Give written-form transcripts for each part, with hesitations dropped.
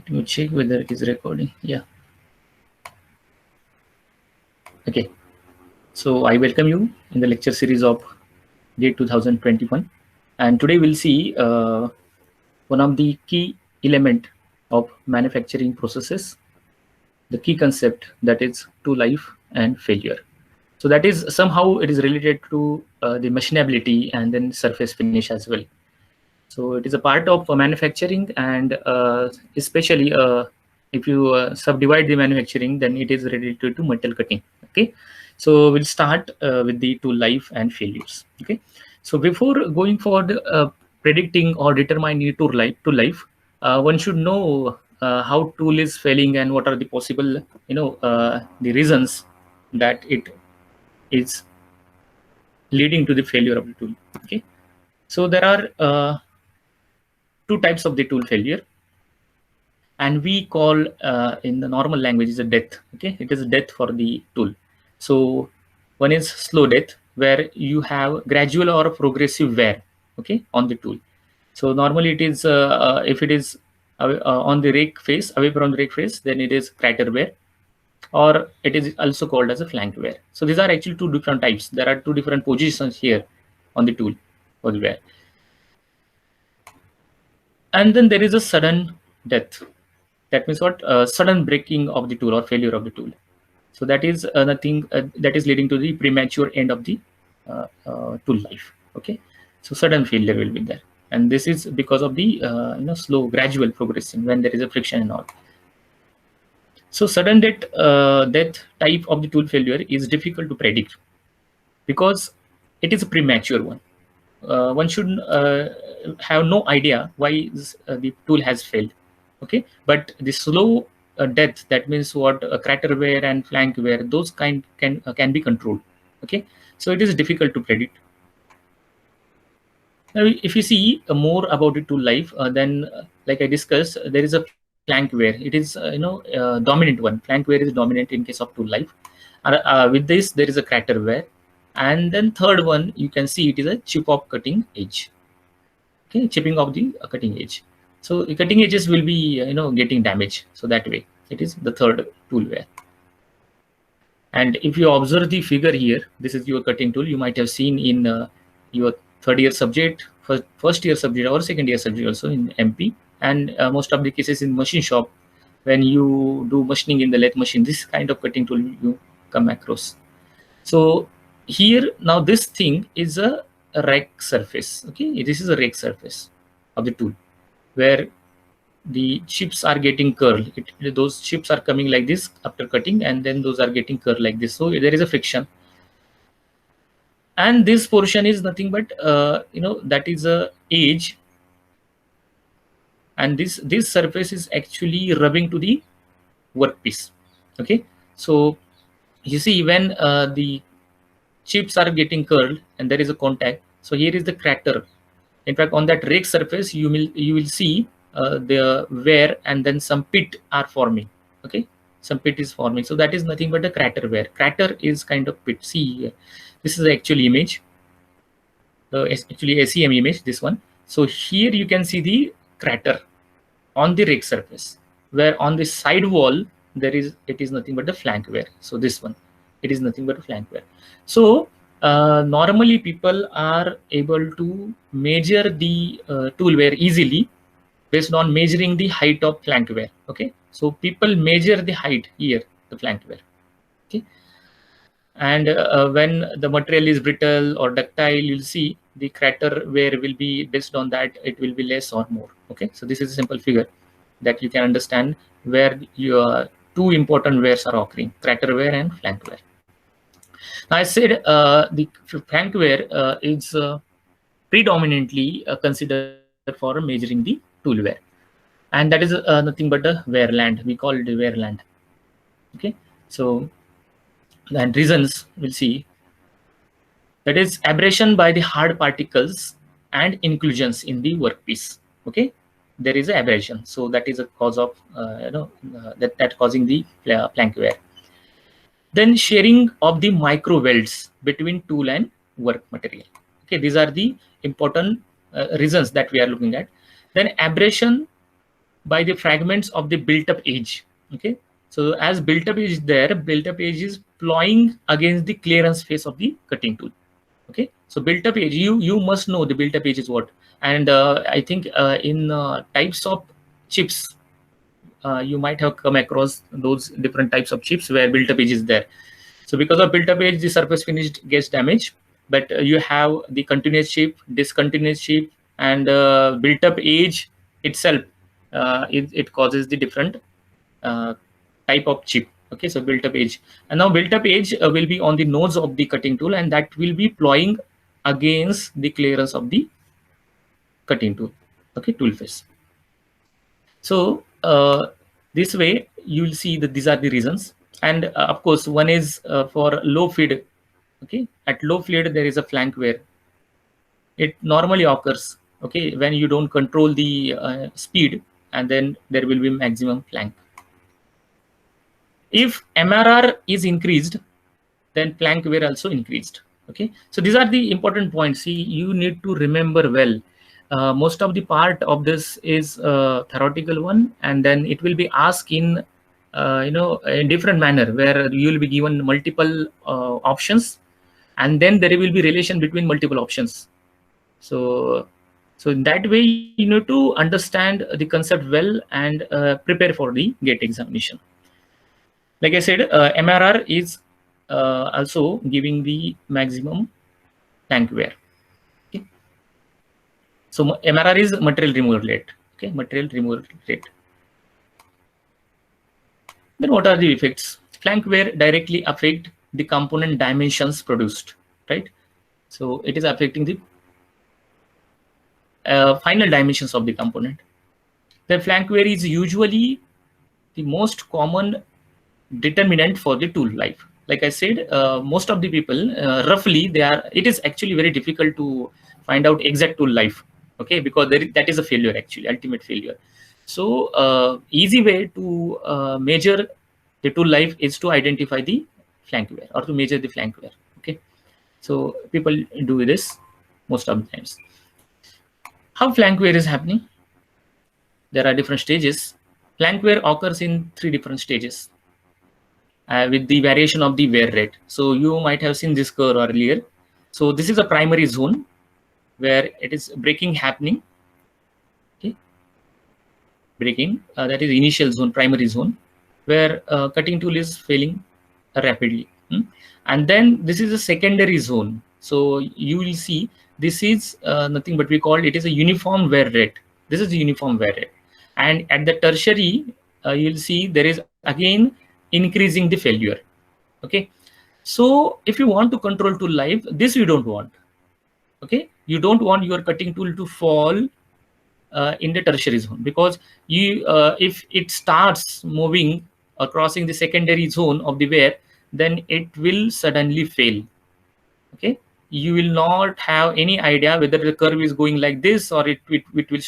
Let me check whether it is recording. Yeah. Okay. So I welcome you in the lecture series of day 2021. And today we'll see one of the key element of manufacturing processes, the key concept, that is tool life and failure. So that is somehow it is related to the machinability and then surface finish as well. So it is a part of manufacturing, and especially if you subdivide the manufacturing, then it is related to metal cutting. Okay, so we'll start with the tool life and failures. Okay, so before going for the predicting or determining tool life, one should know how tool is failing and what are the possible, the reasons that it is leading to the failure of the tool. Okay, so there are two types of the tool failure, and we call in the normal language is a death. Okay, it is a death for the tool. So one is slow death, where you have gradual or progressive wear, okay, on the tool. So normally it is if it is on the rake face, away from the rake face, then it is crater wear, or it is also called as a flank wear. So these are actually two different types. There are two different positions here on the tool for the wear. And then there is a sudden death. That means what? Sudden breaking of the tool or failure of the tool. So that is nothing that is leading to the premature end of the tool life. Okay, so sudden failure will be there, and this is because of the slow gradual progressing when there is a friction and all. So sudden death type of the tool failure is difficult to predict because it is a premature one. One should have no idea why the tool has failed. Okay, but the slow death, that means what, crater wear and flank wear, those kind can be controlled. Okay, so it is difficult to predict. Now if you see more about the tool life, then like I discussed, there is a flank wear. It is dominant one. Flank wear is dominant in case of tool life. With this there is a crater wear, and then third one you can see it is a chip of cutting edge. Okay, chipping of the cutting edge. So the cutting edges will be getting damaged. So that way it is the third tool wear. And if you observe the figure here, this is your cutting tool. You might have seen in your third year subject, first year subject, or second year subject also in MP, and most of the cases in machine shop, when you do machining in the lathe machine, this kind of cutting tool you come across. So here now this thing is a rake surface. Okay, this is a rake surface of the tool where the chips are getting curled. Those chips are coming like this after cutting, and then those are getting curled like this. So there is a friction, and this portion is nothing but that is a edge, and this surface is actually rubbing to the workpiece. Okay, so you see when the chips are getting curled and there is a contact, so here is the crater. In fact, on that rake surface you will see the wear, and then some pit are forming. Okay, some pit is forming. So that is nothing but a crater wear. Crater is kind of pit. See here, this is the actual image, actually SEM image, this one. So here you can see the crater on the rake surface, where on the side wall it is nothing but the flank wear. So this one, it is nothing but a flank wear. So normally people are able to measure the tool wear easily based on measuring the height of flank wear. Okay, so people measure the height here, the flank wear. Okay, and when the material is brittle or ductile, you'll see the crater wear will be based on that, it will be less or more. Okay, so this is a simple figure that you can understand where your two important wears are occurring, crater wear and flank wear. Now I said the flank wear is predominantly considered for measuring the tool wear, and that is nothing but a wear land. We call it a wear land. Okay, so and reasons we'll see, that is abrasion by the hard particles and inclusions in the workpiece. Okay, there is an abrasion, so that is a cause of that causing the flank wear. Then sharing of the micro welds between tool and work material. Okay, these are the important reasons that we are looking at. Then abrasion by the fragments of the built-up edge. Okay, so as built-up edge is there, built-up edge is plowing against the clearance face of the cutting tool. Okay, so built-up edge, you must know the built-up edge is what. And I think in types of chips, you might have come across those different types of chips where built-up edge is there. So because of built-up edge, the surface finish gets damaged. But you have the continuous chip, discontinuous chip, and built-up edge itself. It causes the different type of chip. Okay, so built-up edge, and now built-up edge will be on the nodes of the cutting tool, and that will be plowing against the clearance of the cutting tool. Okay, tool face. So this way you will see that these are the reasons. And of course, one is for low feed. Okay, at low feed there is a flank wear. It normally occurs, okay, when you don't control the speed, and then there will be maximum flank. If MRR is increased, then flank wear also increased. Okay, so these are the important points. See, you need to remember well. Most of the part of this is theoretical one, and then it will be asked in in different manner, where you will be given multiple options, and then there will be relation between multiple options. So in that way, you need to understand the concept well and prepare for the GATE examination. Like I said, MRR is also giving the maximum flank wear. Okay. So MRR is material removal rate. Okay, material removal rate. Then what are the effects? Flank wear directly affect the component dimensions produced, right? So it is affecting the final dimensions of the component. The flank wear is usually the most common determinant for the tool life. Like I said, most of the people, roughly, it is actually very difficult to find out exact tool life. Okay, because that is a failure, actually, ultimate failure. So easy way to measure the tool life is to identify the flank wear, or to measure the flank wear. Okay, so people do this most of the times. How flank wear is happening? There are different stages. Flank wear occurs in 3 different stages with the variation of the wear rate. So you might have seen this curve earlier. So this is a primary zone where it is breaking happening. Okay, breaking, that is initial zone, primary zone, where cutting tool is failing rapidly. And then this is a secondary zone. So you will see this is nothing but we call it is a uniform wear rate. This is the uniform wear rate. And at the tertiary, you'll see there is again increasing the failure. Okay, so if you want to control tool life, this you don't want. Okay, you don't want your cutting tool to fall in the tertiary zone, because you if it starts moving or crossing the secondary zone of the wear, then it will suddenly fail. Okay, you will not have any idea whether the curve is going like this, or it will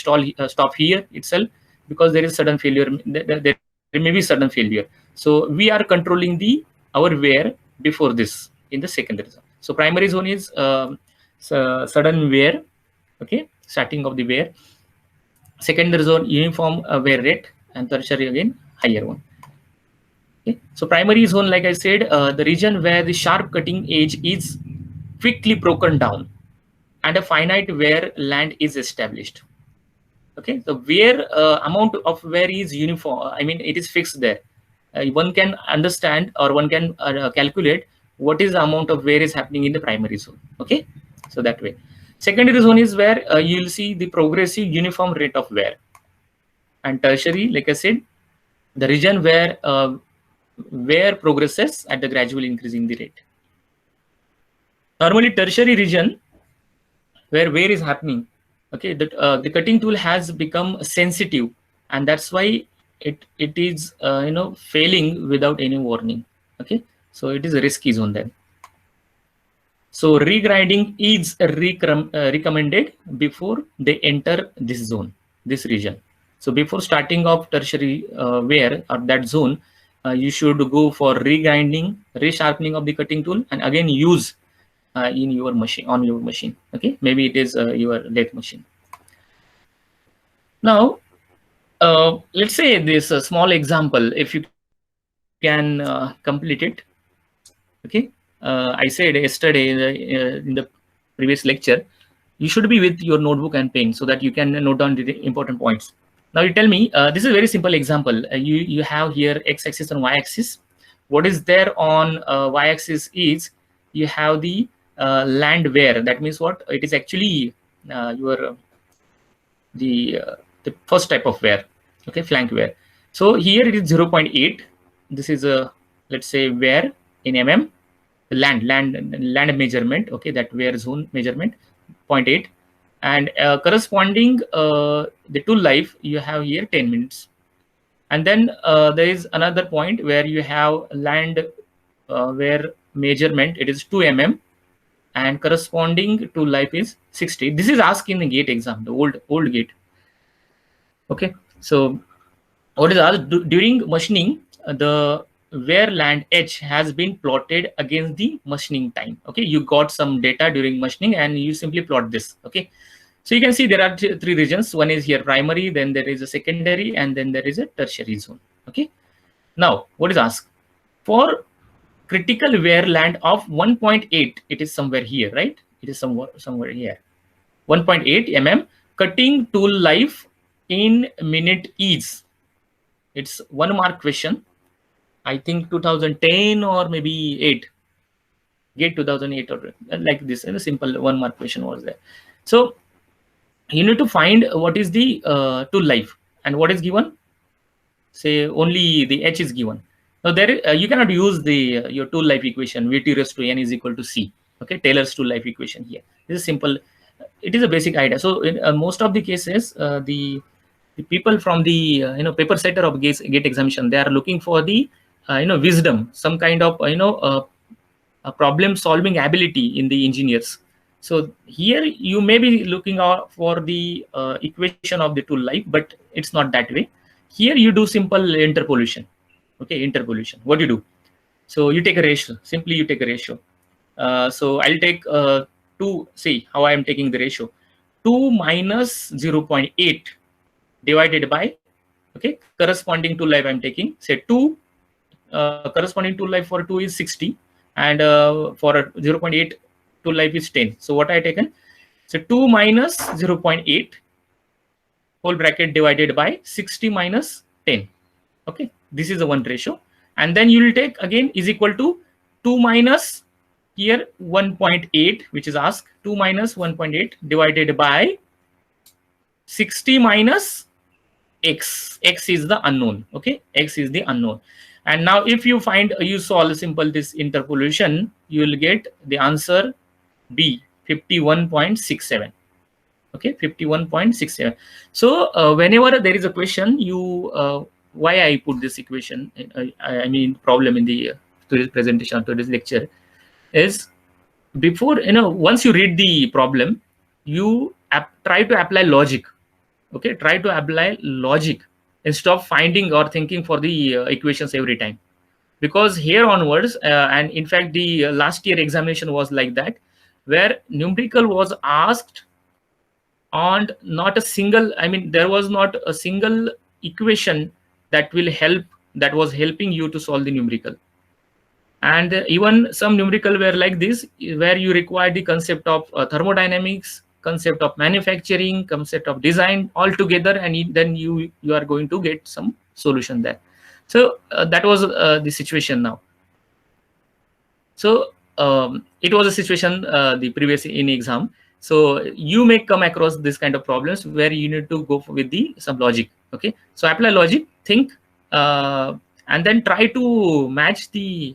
stop here itself, because there is sudden failure. There may be sudden failure. So we are controlling our wear before this in the secondary zone. So primary zone is sudden wear. Okay, starting of the wear. Secondary zone, uniform wear rate, and tertiary again higher one. Okay. So primary zone, like I said, the region where the sharp cutting edge is quickly broken down and a finite wear land is established. Okay, the wear amount of wear is uniform. I mean, it is fixed there. One can understand, or one can calculate what is the amount of wear is happening in the primary zone. Okay, so that way. Secondary zone is where you will see the progressive uniform rate of wear. And tertiary, like I said, the region where wear progresses at the gradually increasing the rate. Normally, tertiary region where wear is happening, okay, that the cutting tool has become sensitive, and that's why it is failing without any warning. Okay, so it is a risky zone then. So regrinding is recommended before they enter this zone, this region. So before starting of tertiary wear or that zone, you should go for regrinding, resharpening of the cutting tool, and again use in your machine, on your machine. Okay, maybe it is your lathe machine. Now Let's say this small example, if you can complete it. Okay, I said yesterday in the previous lecture, you should be with your notebook and pen so that you can note down the important points. Now you tell me, this is a very simple example. You have here x-axis and y-axis. What is there on y-axis is you have the land wear. That means what? It is actually your the first type of wear. Okay, flank wear. So here it is 0.8. This is a, let's say, wear in mm. Land measurement. Okay, that wear zone measurement 0.8, and corresponding the tool life you have here 10 minutes. And then there is another point where you have land where measurement, it is 2 mm, and corresponding to life is 60. This is asked in the GATE exam, the old GATE. Okay, so what is asked, during machining, the where land edge has been plotted against the machining time. Okay, you got some data during machining and you simply plot this. Okay, so you can see there are three regions. One is here primary, then there is a secondary, and then there is a tertiary zone. Okay, now what is asked? For critical wear land of 1.8, it is somewhere here, right? It is somewhere here. 1.8 mm, cutting tool life in minute is. It's 1 mark question. I think 2010 or maybe 8. GATE 2008 or like this. And a simple 1 mark question was there. So you need to find what is the tool life and what is given. Say only the H is given. Now there you cannot use the your tool life equation Vt raised to n is equal to C. Okay, Taylor's tool life equation here. This is simple. It is a basic idea. So in most of the cases, the people from the paper setter of GATE examination, they are looking for the wisdom, some kind of a problem solving ability in the engineers. So here you may be looking out for the equation of the tool life, but it's not that way. Here you do simple interpolation. Okay, interpolation. What do you do? So you take a ratio. Simply you take a ratio. So I'll take 2. See how I am taking the ratio. 2 minus 0.8 divided by, okay, corresponding to life I'm taking. Say 2, corresponding to life for 2 is 60, and for 0.8 to life is 10. So what I taken? So 2 minus 0.8 whole bracket divided by 60 minus 10. Okay, this is the one ratio. And then you will take again is equal to 2 minus here 1.8, which is asked, 2 minus 1.8 divided by 60 minus x. X is the unknown. Okay, x is the unknown. And now if you solve simple this interpolation, you will get the answer B, 51.67. Okay, 51.67. So whenever there is a question, why I put this equation, I mean problem in the today's presentation, today's lecture, is before once you read the problem, you try to apply logic. Okay, try to apply logic instead of finding or thinking for the equations every time, because here onwards, and in fact the last year examination was like that, where numerical was asked and not a single, I mean there was not a single equation that was helping you to solve the numerical. And even some numerical were like this, where you require the concept of thermodynamics, concept of manufacturing, concept of design all together, and then you are going to get some solution there. So that was the situation now. So it was a situation the previous in exam. So you may come across this kind of problems where you need to go with some logic. Okay, so apply logic, think, and then try to match the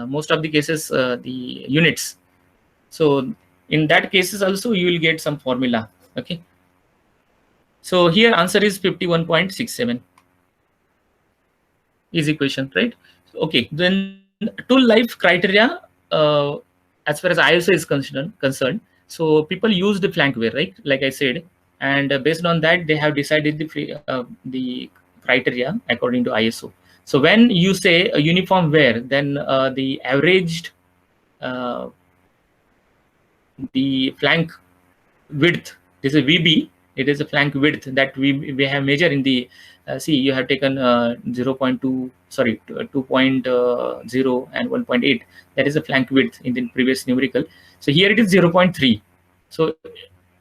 most of the cases the units. So in that cases also you will get some formula. Okay, so here answer is 51.67 is equation, right? Okay, then tool life criteria as far as ISO is concerned. So people use the flank wear, right? Like I said, and based on that they have decided the criteria according to ISO. So when you say a uniform wear, then the averaged the flank width, this is VB, It is a flank width that we have measured in the see, you have taken 0.2, sorry, 2.0 and 1.8. That is the flank width in the previous numerical. So here it is 0.3. So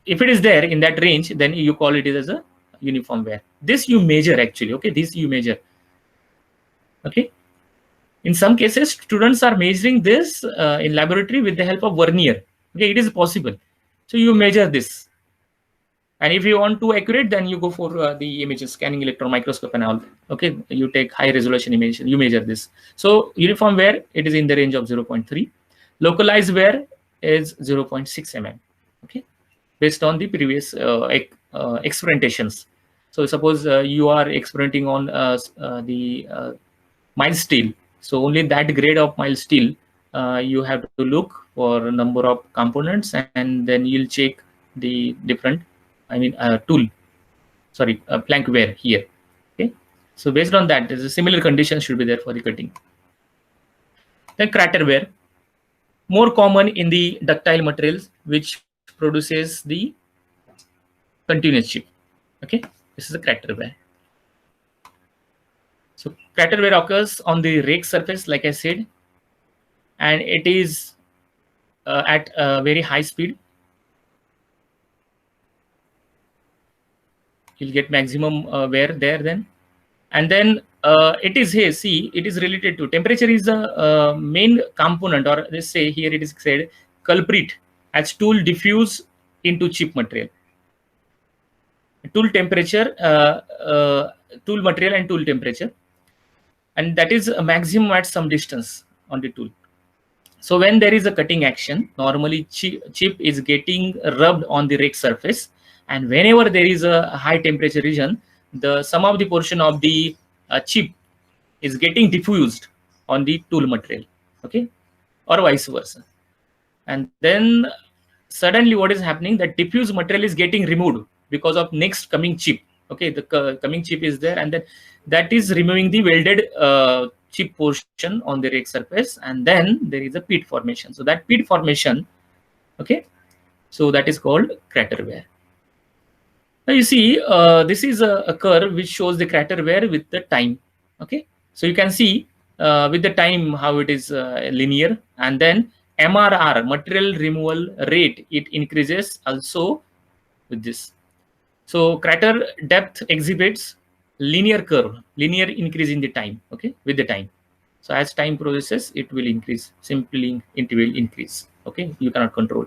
if it is there in that range, then you call it as a uniform wear. This you measure actually, okay? This you measure, okay? In some cases, students are measuring this in laboratory with the help of vernier. Okay, it is possible. So you measure this. And if you want to accurate, then you go for the images, scanning electron microscope and all. Okay, you take high resolution image, you measure this. So uniform wear, it is in the range of 0.3. Localized wear is 0.6 mm. Okay, based on the previous experimentations. So suppose you are experimenting on the mild steel. So only that grade of mild steel you have to look for a number of components, and then you'll check the different, I mean, tool, sorry, plank wear here. Okay, so based on that, there's a similar condition should be there for the cutting. Then crater wear, more common in the ductile materials, which produces the continuous chip. Okay, this is a crater wear. So crater wear occurs on the rake surface, like I said, and it is at a very high speed. You'll get maximum wear there then. And then it is here, see, it is related to temperature is the main component, or let's say here it is said culprit as tool diffuse into chip material. Tool temperature, tool material and tool temperature, and that is a maximum at some distance on the tool. So when there is a cutting action, normally chip is getting rubbed on the rake surface, and whenever there is a high temperature region, some of the portion of the chip is getting diffused on the tool material, okay, or vice versa. And then suddenly what is happening, that diffused material is getting removed because of next coming chip. Okay, the coming chip is there, and then that is removing the welded chip portion on the rake surface, and then there is a pit formation. So that pit formation, okay, so that is called crater wear. Now you see, this is a curve which shows the crater wear with the time. Okay, so you can see with the time how it is linear, and then MRR, material removal rate, it increases also with this. So crater depth exhibits linear curve, linear increase in the time, okay, with the time. So as time progresses, it will increase, simply it will increase, okay, you cannot control.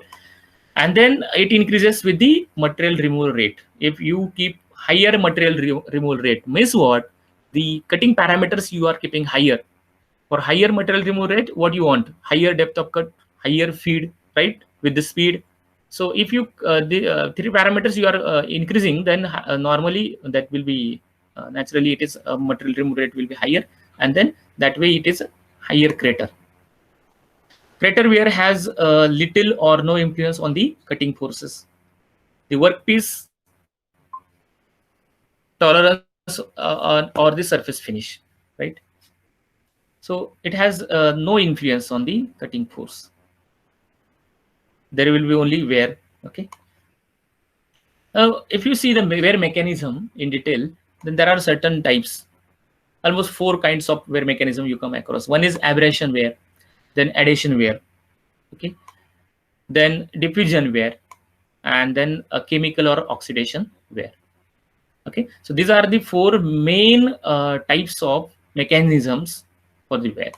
And then it increases with the material removal rate. If you keep higher material removal rate, means what? The cutting parameters you are keeping higher. For higher material removal rate, what you want? Higher depth of cut, higher feed, right, with the speed. So if you the three parameters you are increasing, then normally that will be naturally it is material removal rate will be higher, and then that way it is higher crater. Crater wear has little or no influence on the cutting forces. The workpiece tolerance or the surface finish, right? So it has no influence on the cutting force. There will be only wear. Okay. If you see the wear mechanism in detail, then there are certain types. Almost 4 kinds of wear mechanism you come across. One is abrasion wear, then adhesion wear, okay, then diffusion wear, and then a chemical or oxidation wear. Okay, so these are the 4 main types of mechanisms for the wear.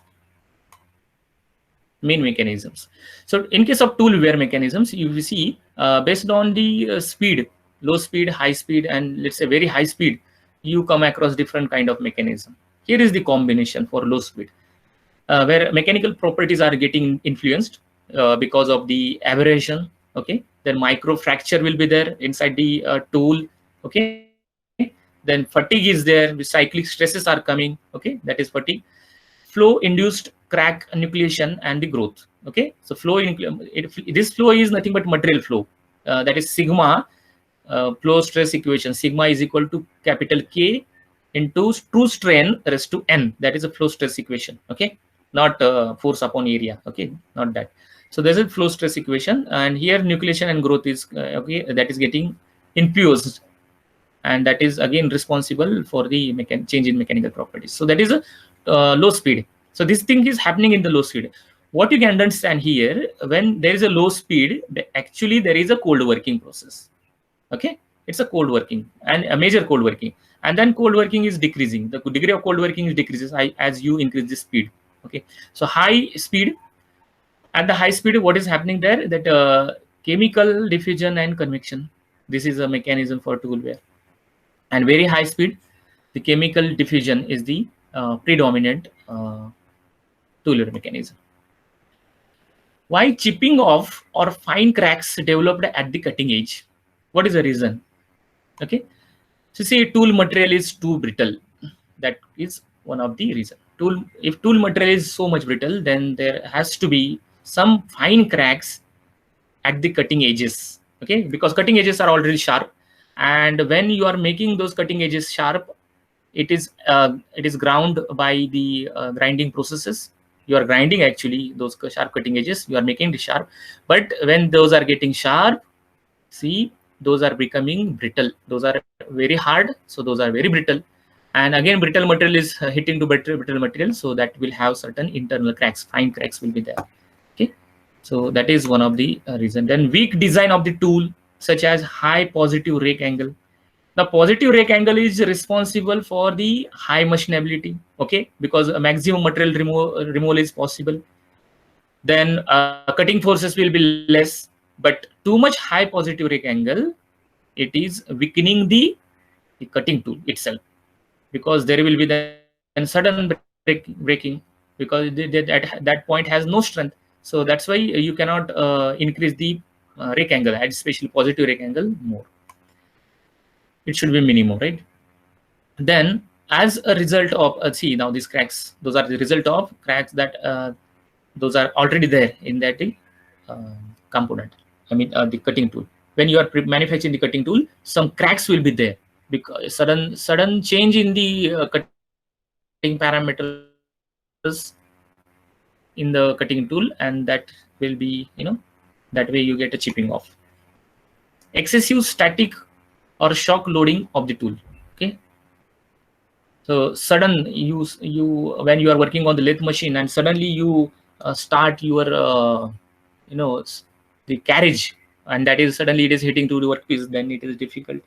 Main mechanisms. So in case of tool wear mechanisms, you will see based on the speed, low speed, high speed, and let's say very high speed, you come across different kind of mechanism. Here is the combination for low speed, where mechanical properties are getting influenced because of the aberration. Okay, then micro fracture will be there inside the tool. Okay, then fatigue is there, cyclic stresses are coming. Okay, that is fatigue. Flow induced crack nucleation and the growth. Okay, so this flow is nothing but material flow, that is sigma flow stress equation. Sigma is equal to capital K into true strain raised to n. That is a flow stress equation. Okay, not force upon area. Okay, not that. So there's a flow stress equation, and here nucleation and growth is okay, that is getting infused, and that is again responsible for the change in mechanical properties. So that is a low speed. So this thing is happening in the low speed. What you can understand here, when there is a low speed, actually there is a cold working process. Okay, it's a cold working and a major cold working, and then cold working is decreasing. The degree of cold working is decreases as you increase the speed. Okay, so high speed, at the high speed, what is happening there? That chemical diffusion and convection. This is a mechanism for tool wear. And very high speed, the chemical diffusion is the predominant tool wear mechanism. Why chipping off or fine cracks developed at the cutting edge? What is the reason? Okay, so see, tool material is too brittle. That is one of the reason. If tool material is so much brittle, then there has to be some fine cracks at the cutting edges. Okay, because cutting edges are already sharp, and when you are making those cutting edges sharp, it is ground by the grinding processes. You are grinding actually those sharp cutting edges. You are making it sharp, but when those are getting sharp, see, those are becoming brittle. Those are very hard, so those are very brittle. And again, brittle material is hitting to brittle material, so that will have certain internal cracks, fine cracks will be there. Okay, so that is one of the reason. Then weak design of the tool, such as high positive rake angle. The positive rake angle is responsible for the high machinability. Okay, because a maximum material removal is possible. Then cutting forces will be less, but too much high positive rake angle, it is weakening the cutting tool itself, because there will be then sudden breaking, because at that point has no strength. So that's why you cannot increase the rake angle, especially positive rake angle more. It should be minimum, right? Then as a result of see, now these cracks, those are the result of cracks that those are already there in that component. I mean the cutting tool. When you are manufacturing the cutting tool, some cracks will be there because sudden change in the cutting parameters in the cutting tool, and that will be, that way you get a chipping off. Excessive static or shock loading of the tool. Okay, so sudden you when you are working on the lathe machine and suddenly you start your the carriage, and that is suddenly it is hitting to the workpiece, then it is difficult.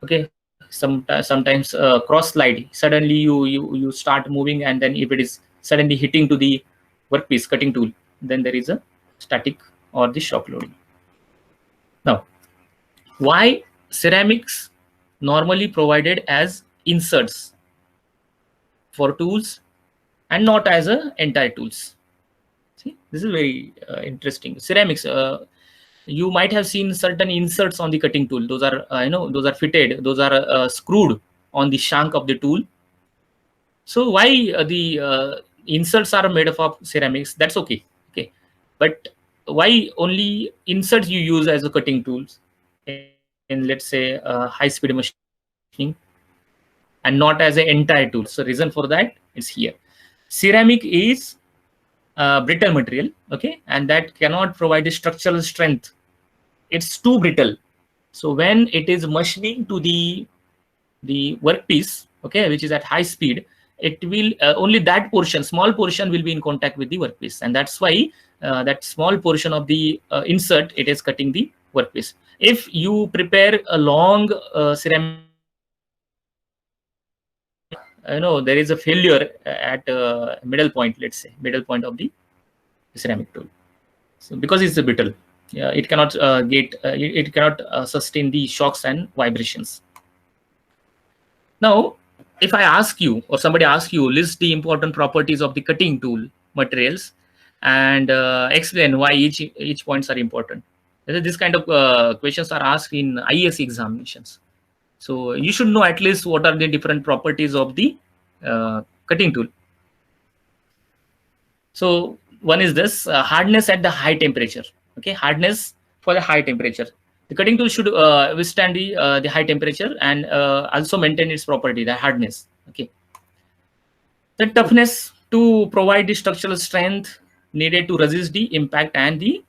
Okay, sometimes cross slide, suddenly you start moving, and then if it is suddenly hitting to the workpiece cutting tool, then there is a static or the shock loading. Now, why ceramics normally provided as inserts for tools and not as a entire tools? See, this is very interesting. Ceramics, you might have seen certain inserts on the cutting tool. Those are those are fitted, those are screwed on the shank of the tool. So why the inserts are made up of ceramics? That's okay. Okay, but why only inserts you use as a cutting tools in let's say high speed machining, and not as an entire tool? So reason for that is here. Ceramic is brittle material, okay, and that cannot provide a structural strength. It's too brittle. So when it is machining to the workpiece, okay, which is at high speed, it will only that portion, small portion, will be in contact with the workpiece, and that's why that small portion of the insert, it is cutting the workpiece. If you prepare a long ceramic, there is a failure at middle point, let's say middle point of the ceramic tool. So because it's a brittle, it cannot it cannot sustain the shocks and vibrations. Now, if I ask you, or somebody asks you, list the important properties of the cutting tool materials and explain why each points are important. This kind of questions are asked in IES examinations. So you should know at least what are the different properties of the cutting tool. So one is this hardness at the high temperature. Okay, hardness for the high temperature. The cutting tool should withstand the high temperature and also maintain its property, the hardness. Okay, the toughness to provide the structural strength needed to resist the impact and the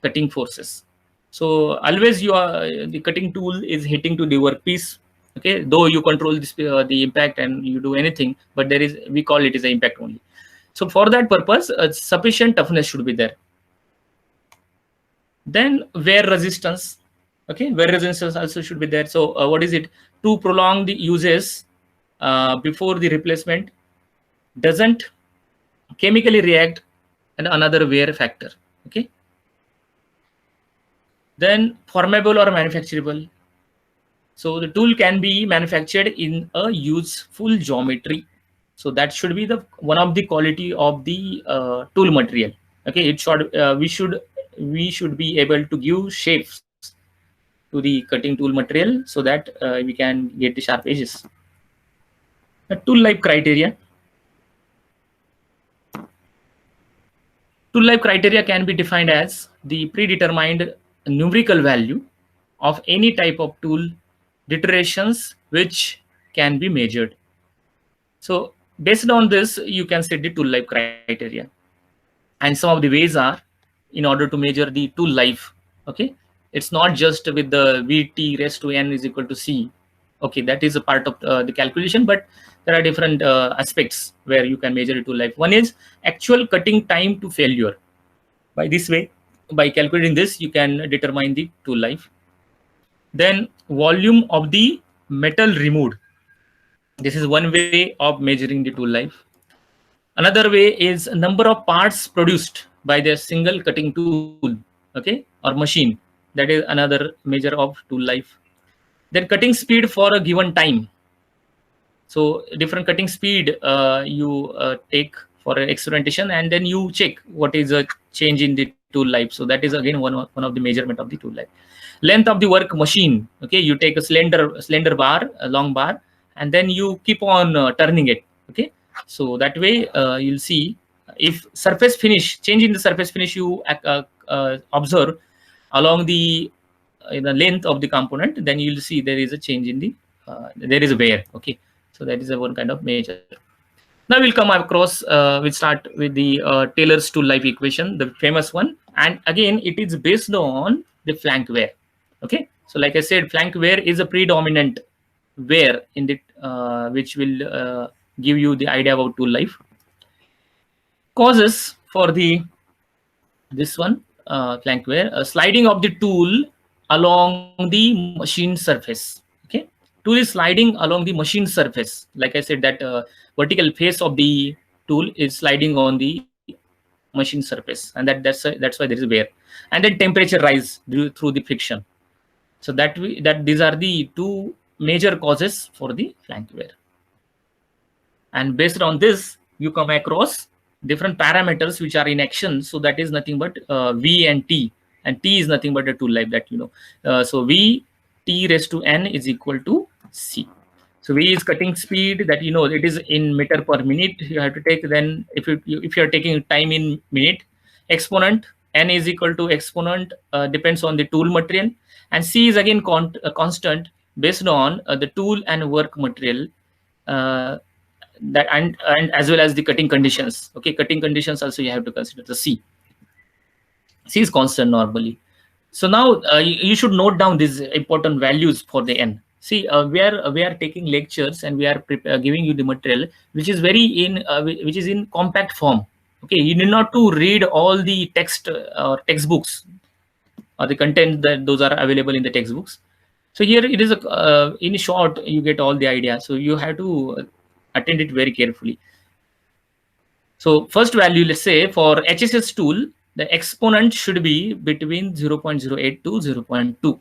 cutting forces. So always the cutting tool is hitting to the workpiece. Okay, though you control this, the impact and you do anything, but there is, we call it as an impact only. So for that purpose, sufficient toughness should be there. Then wear resistance. Okay, wear resistance also should be there. So what is it? To prolong the uses before the replacement doesn't chemically react and another wear factor. Okay. Then formable or manufacturable. So the tool can be manufactured in a useful geometry. So that should be the one of the quality of the tool material. Okay, it should we should be able to give shapes to the cutting tool material so that we can get the sharp edges. The tool life criteria. Tool life criteria can be defined as the predetermined numerical value of any type of tool iterations which can be measured. So based on this, you can set the tool life criteria. And some of the ways are in order to measure the tool life. Okay, it's not just with the VT raised to n is equal to C. Okay, that is a part of the calculation, but there are different aspects where you can measure the tool life. One is actual cutting time to failure. By this way, by calculating this, you can determine the tool life. Then volume of the metal removed. This is one way of measuring the tool life. Another way is number of parts produced by the single cutting tool, okay, or machine. That is another measure of tool life. Then cutting speed for a given time. So different cutting speed you take for experimentation, and then you check what is a change in the tool life. So that is again one of the measurement of the tool life. Length of the work machine. Okay, you take a slender bar, a long bar, and then you keep on turning it. Okay, so that way you'll see if surface finish, change in the surface finish you observe along the length of the component, then you'll see there is a change in the there is a wear. Okay, so that is a one kind of measure. Now we'll come across, we'll start with the Taylor's tool life equation, the famous one. And again, it is based on the flank wear. Okay, so like I said, flank wear is a predominant wear in the which will give you the idea about tool life. Causes for the this one flank wear, sliding of the tool along the machine surface. Okay, tool is sliding along the machine surface. Like I said, that vertical face of the tool is sliding on the machine surface, and that's why there is wear. And then temperature rise through the friction. So that these are the two major causes for the flank wear. And based on this, you come across different parameters which are in action. So that is nothing but V and T is nothing but a tool life that you know. So V T raised to N is equal to C. So V is cutting speed, that you know it is in meter per minute. You have to take, then if you are taking time in minute, exponent N is equal to exponent depends on the tool material, and C is again constant based on the tool and work material. That and as well as the cutting conditions. Okay, cutting conditions also you have to consider. The C is constant normally. So now you should note down these important values for the N. See, we are taking lectures and we are giving you the material which is which is in compact form. Okay, you need not to read all the text or textbooks or the content that those are available in the textbooks. So here it is in short you get all the idea. So you have to attend it very carefully. So first value, let's say for HSS tool, the exponent should be between 0.08 to 0.2.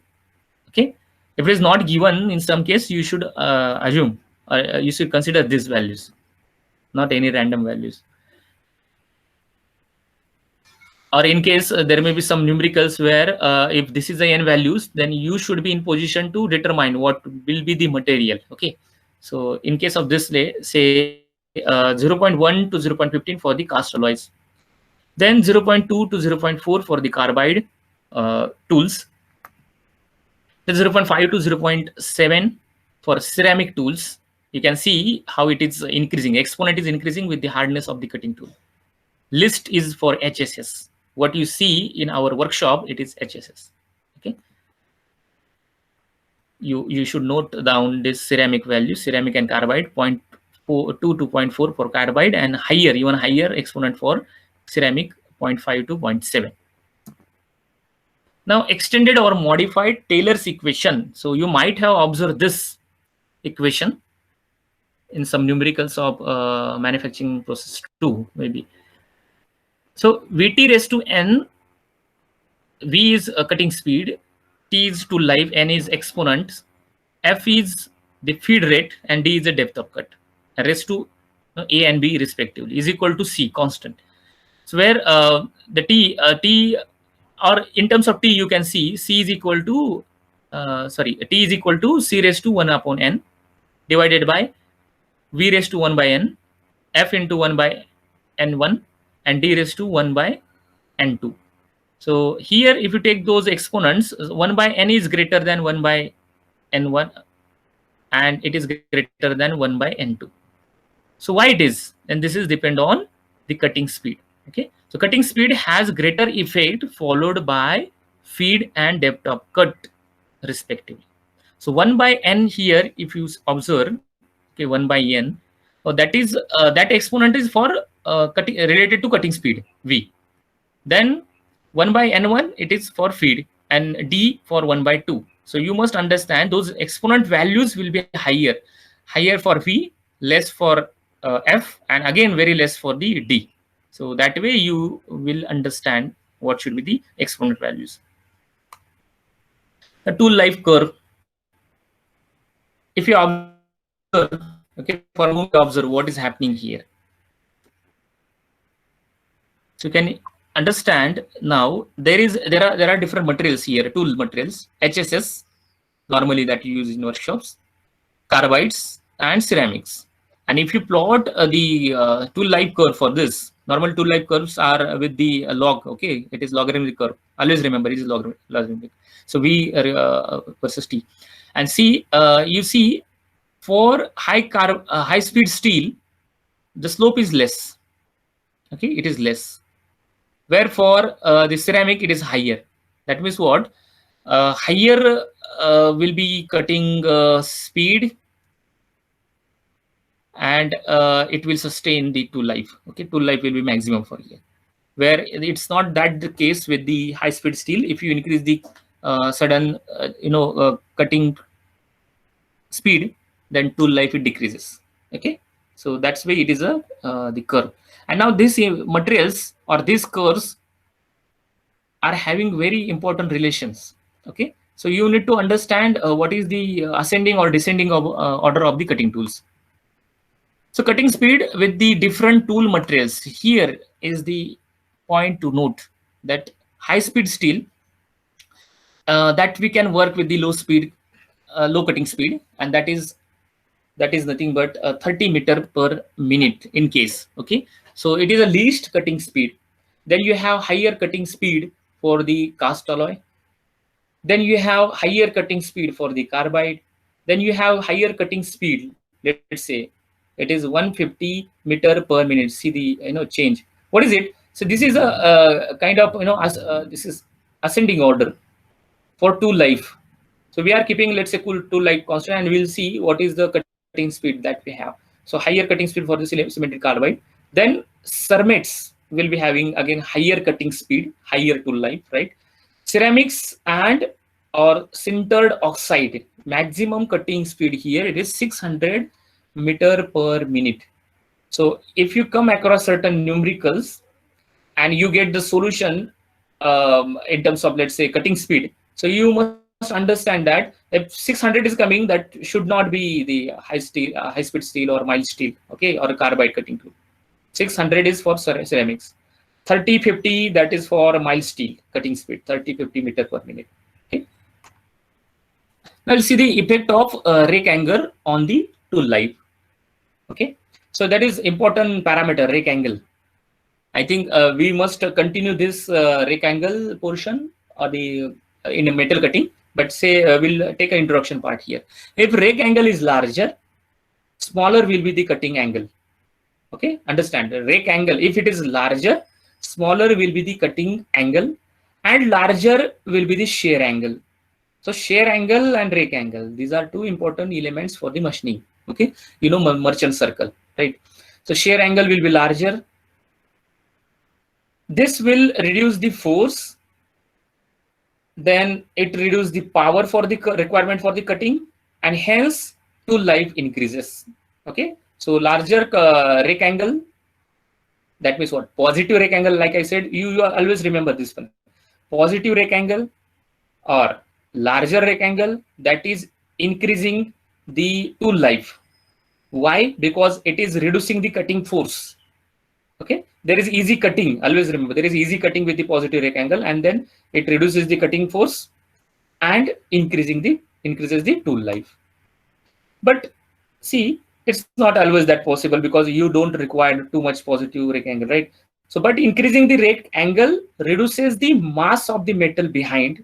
Okay, if it is not given, in some case you should assume you should consider these values, not any random values. Or in case there may be some numericals where if this is the N values, then you should be in position to determine what will be the material. Okay, so in case of this, say 0.1 to 0.15 for the cast alloys, then 0.2 to 0.4 for the carbide tools, then 0.5 to 0.7 for ceramic tools. You can see how it is increasing. Exponent is increasing with the hardness of the cutting tool. List is for HSS. What you see in our workshop, it is HSS. you should note down this ceramic value, ceramic and carbide, 0.2 to 0.4 for carbide, and higher, even higher exponent for ceramic, 0.5 to 0.7. Now, extended or modified Taylor's equation. So you might have observed this equation in some numericals of manufacturing process 2, maybe. So Vt raised to n, V is cutting speed, T is tool life, N is exponent, F is the feed rate, and D is the depth of cut. Raised to A and B respectively is equal to C, constant. So where the T, or in terms of T, you can see C is equal to T is equal to C raised to 1 upon N divided by V raised to 1 by N, F into 1 by N1, and D raised to 1 by N2. So here, if you take those exponents, 1 by N is greater than 1 by N1, and it is greater than 1 by N2. So why it is? And this is depend on the cutting speed. Okay, so cutting speed has greater effect followed by feed and depth of cut respectively. So 1 by N here, if you observe, okay, 1 by N, that is that exponent is for cutting, related to cutting speed V. Then 1 by N1, it is for feed, and D for 1 by 2. So you must understand those exponent values will be higher for V, less for F, and again very less for the D. So that way you will understand what should be the exponent values. The tool life curve. If you observe, okay, for a moment observe what is happening here. So you can understand now there are different materials here, tool materials, HSS, normally that you use in workshops, carbides, and ceramics. And if you plot the tool life curve for this, normal tool life curves are with the log. Okay, it is logarithmic curve. Always remember it is logarithmic. So V versus T, and see you see for high speed steel, the slope is less. Okay, it is less. Where for the ceramic it is higher. That means what? Higher will be cutting speed, and it will sustain the tool life. Okay, tool life will be maximum for here. Where it's not that the case with the high speed steel. If you increase the sudden cutting speed, then tool life it decreases. Okay, so that's why it is a the curve. And now these materials or these curves are having very important relations. Okay, so you need to understand what is the ascending or descending of order of the cutting tools. So cutting speed with the different tool materials, here is the point to note that high speed steel, that we can work with the low cutting speed, and that is nothing but 30 meter per minute in case. Okay, so it is a least cutting speed. Then you have higher cutting speed for the cast alloy. Then you have higher cutting speed for the carbide. Then you have higher cutting speed. Let's say it is 150 meter per minute. See the change. What is it? So this is a kind of this is ascending order for tool life. So we are keeping, let's say, tool life constant, and we'll see what is the cutting speed that we have. So higher cutting speed for the cemented carbide. Then cermets will be having again higher cutting speed, higher tool life, right? Ceramics and or sintered oxide, maximum cutting speed here it is 600 meter per minute. So if you come across certain numericals and you get the solution in terms of, let's say, cutting speed, so you must understand that if 600 is coming, that should not be the high speed steel or mild steel, okay, or a carbide cutting tool. 600 is for ceramics. 30-50, that is for mild steel cutting speed, 30-50 meter per minute. Okay. Now we'll see the effect of rake angle on the tool life. Okay, so that is important parameter, rake angle. I think we must continue this rake angle portion or the in a metal cutting, but say we'll take an introduction part here. If rake angle is larger, smaller will be the cutting angle. Okay, understand, rake angle, if it is larger, smaller will be the cutting angle, and larger will be the shear angle. So shear angle and rake angle, these are two important elements for the machining. Okay, you know, merchant circle, right? So shear angle will be larger. This will reduce the force, then it reduces the power for the requirement for the cutting, and hence tool life increases. Okay, so larger rake angle, that means what? Positive rake angle, like I said, you always remember this one. Positive rake angle or larger rake angle, that is increasing the tool life. Why? Because it is reducing the cutting force. Okay, there is easy cutting. Always remember, there is easy cutting with the positive rake angle, and then it reduces the cutting force and increases the tool life. But see, it's not always that possible because you don't require too much positive rake angle, right? So, but increasing the rake angle reduces the mass of the metal behind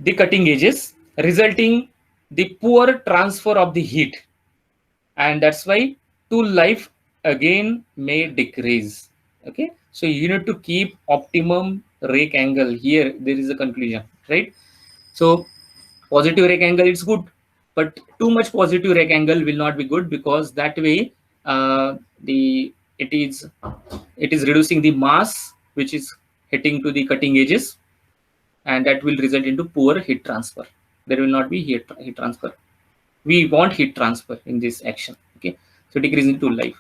the cutting edges, resulting the poor transfer of the heat, and that's why tool life again may decrease. Okay, so you need to keep optimum rake angle. Here there is a conclusion, right? So positive rake angle is good, but too much positive rake angle will not be good, because that way it is reducing the mass which is hitting to the cutting edges, and that will result into poor heat transfer. There will not be heat transfer. We want heat transfer in this action. Okay, so decreasing tool life.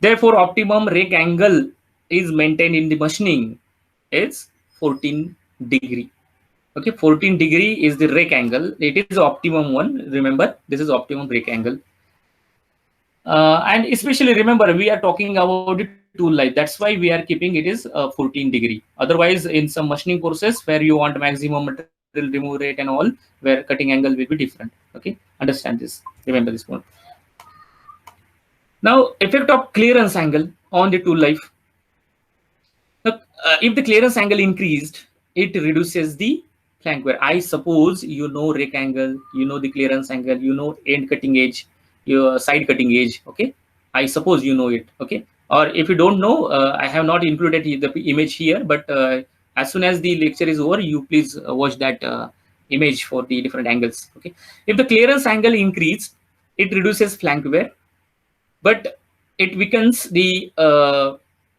Therefore, optimum rake angle is maintained in the machining is 14 degree. Okay, 14 degree is the rake angle. It is the optimum one. Remember, this is optimum rake angle. And especially remember, we are talking about the tool life. That's why we are keeping it is 14 degree. Otherwise, in some machining process where you want maximum material remove rate and all, where cutting angle will be different. Okay, understand this. Remember this one. Now, effect of clearance angle on the tool life. Now, if the clearance angle increased, it reduces the flank wear. I suppose you know rake angle, you know the clearance angle, you know end cutting edge, your side cutting edge. Okay, I suppose you know it. Okay, or if you don't know, I have not included the image here, but as soon as the lecture is over, you please watch that image for the different angles. Okay, if the clearance angle increase, it reduces flank wear, but it weakens the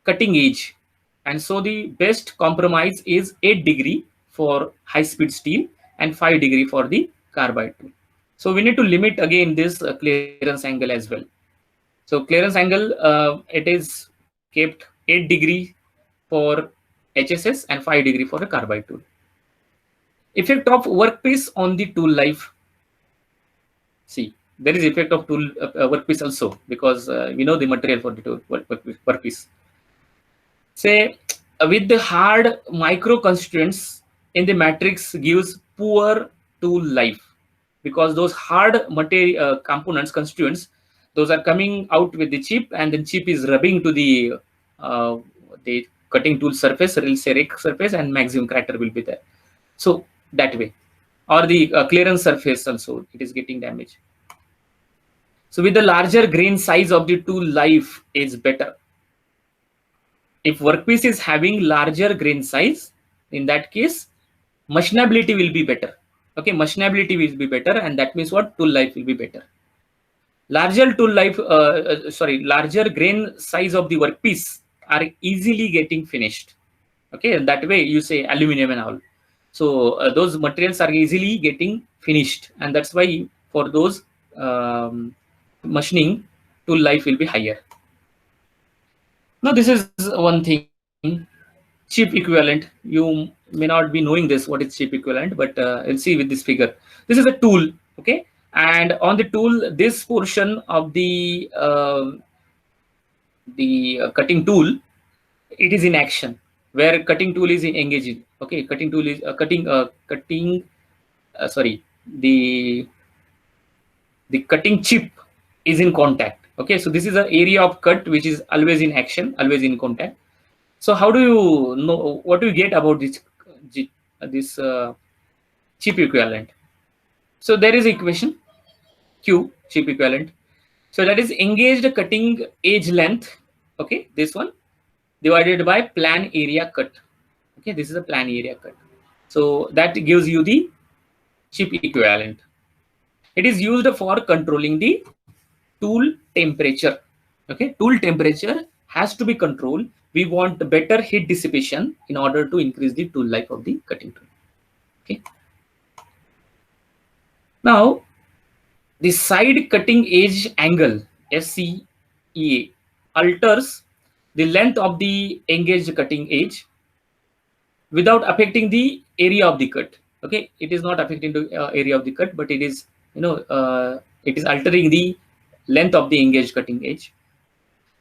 cutting edge. And so the best compromise is 8 degree for high speed steel and 5 degree for the carbide tool. So we need to limit again this clearance angle as well. So clearance angle, it is kept 8 degree for HSS and 5 degree for the carbide tool. Effect of workpiece on the tool life. See, there is effect of tool workpiece also, because we know the material for the tool workpiece. Say with the hard micro constituents in the matrix gives poor tool life, because those hard material components constituents, those are coming out with the chip, and then chip is rubbing to the cutting tool surface, or say rake surface, and maximum crater will be there. So that way, or the clearance surface also, it is getting damaged. So with the larger grain size of the tool life is better. If workpiece is having larger grain size, in that case, machinability will be better. Okay, machinability will be better, and that means what? Tool life will be better. Larger tool life, larger grain size of the workpiece are easily getting finished. Okay, and that way you say aluminum and all. So those materials are easily getting finished, and that's why for those machining, tool life will be higher. Now this is one thing, chip equivalent. You may not be knowing this, what is chip equivalent, but you'll see with this figure. This is a tool, okay? And on the tool, this portion of the cutting tool, it is in action, where cutting tool is engaging. Okay, cutting tool is the cutting chip is in contact. Okay, so this is an area of cut which is always in action, always in contact. So how do you know, what do you get about this chip equivalent? So there is equation Q, chip equivalent. So that is engaged cutting edge length, okay, this one, divided by plan area cut. Okay, this is a plan area cut. So that gives you the chip equivalent. It is used for controlling the tool temperature. Okay, tool temperature has to be controlled. We want better heat dissipation in order to increase the tool life of the cutting tool. Okay. Now, the side cutting edge angle SCEA alters the length of the engaged cutting edge without affecting the area of the cut. Okay, it is not affecting the area of the cut, but it is, it is altering the length of the engaged cutting edge.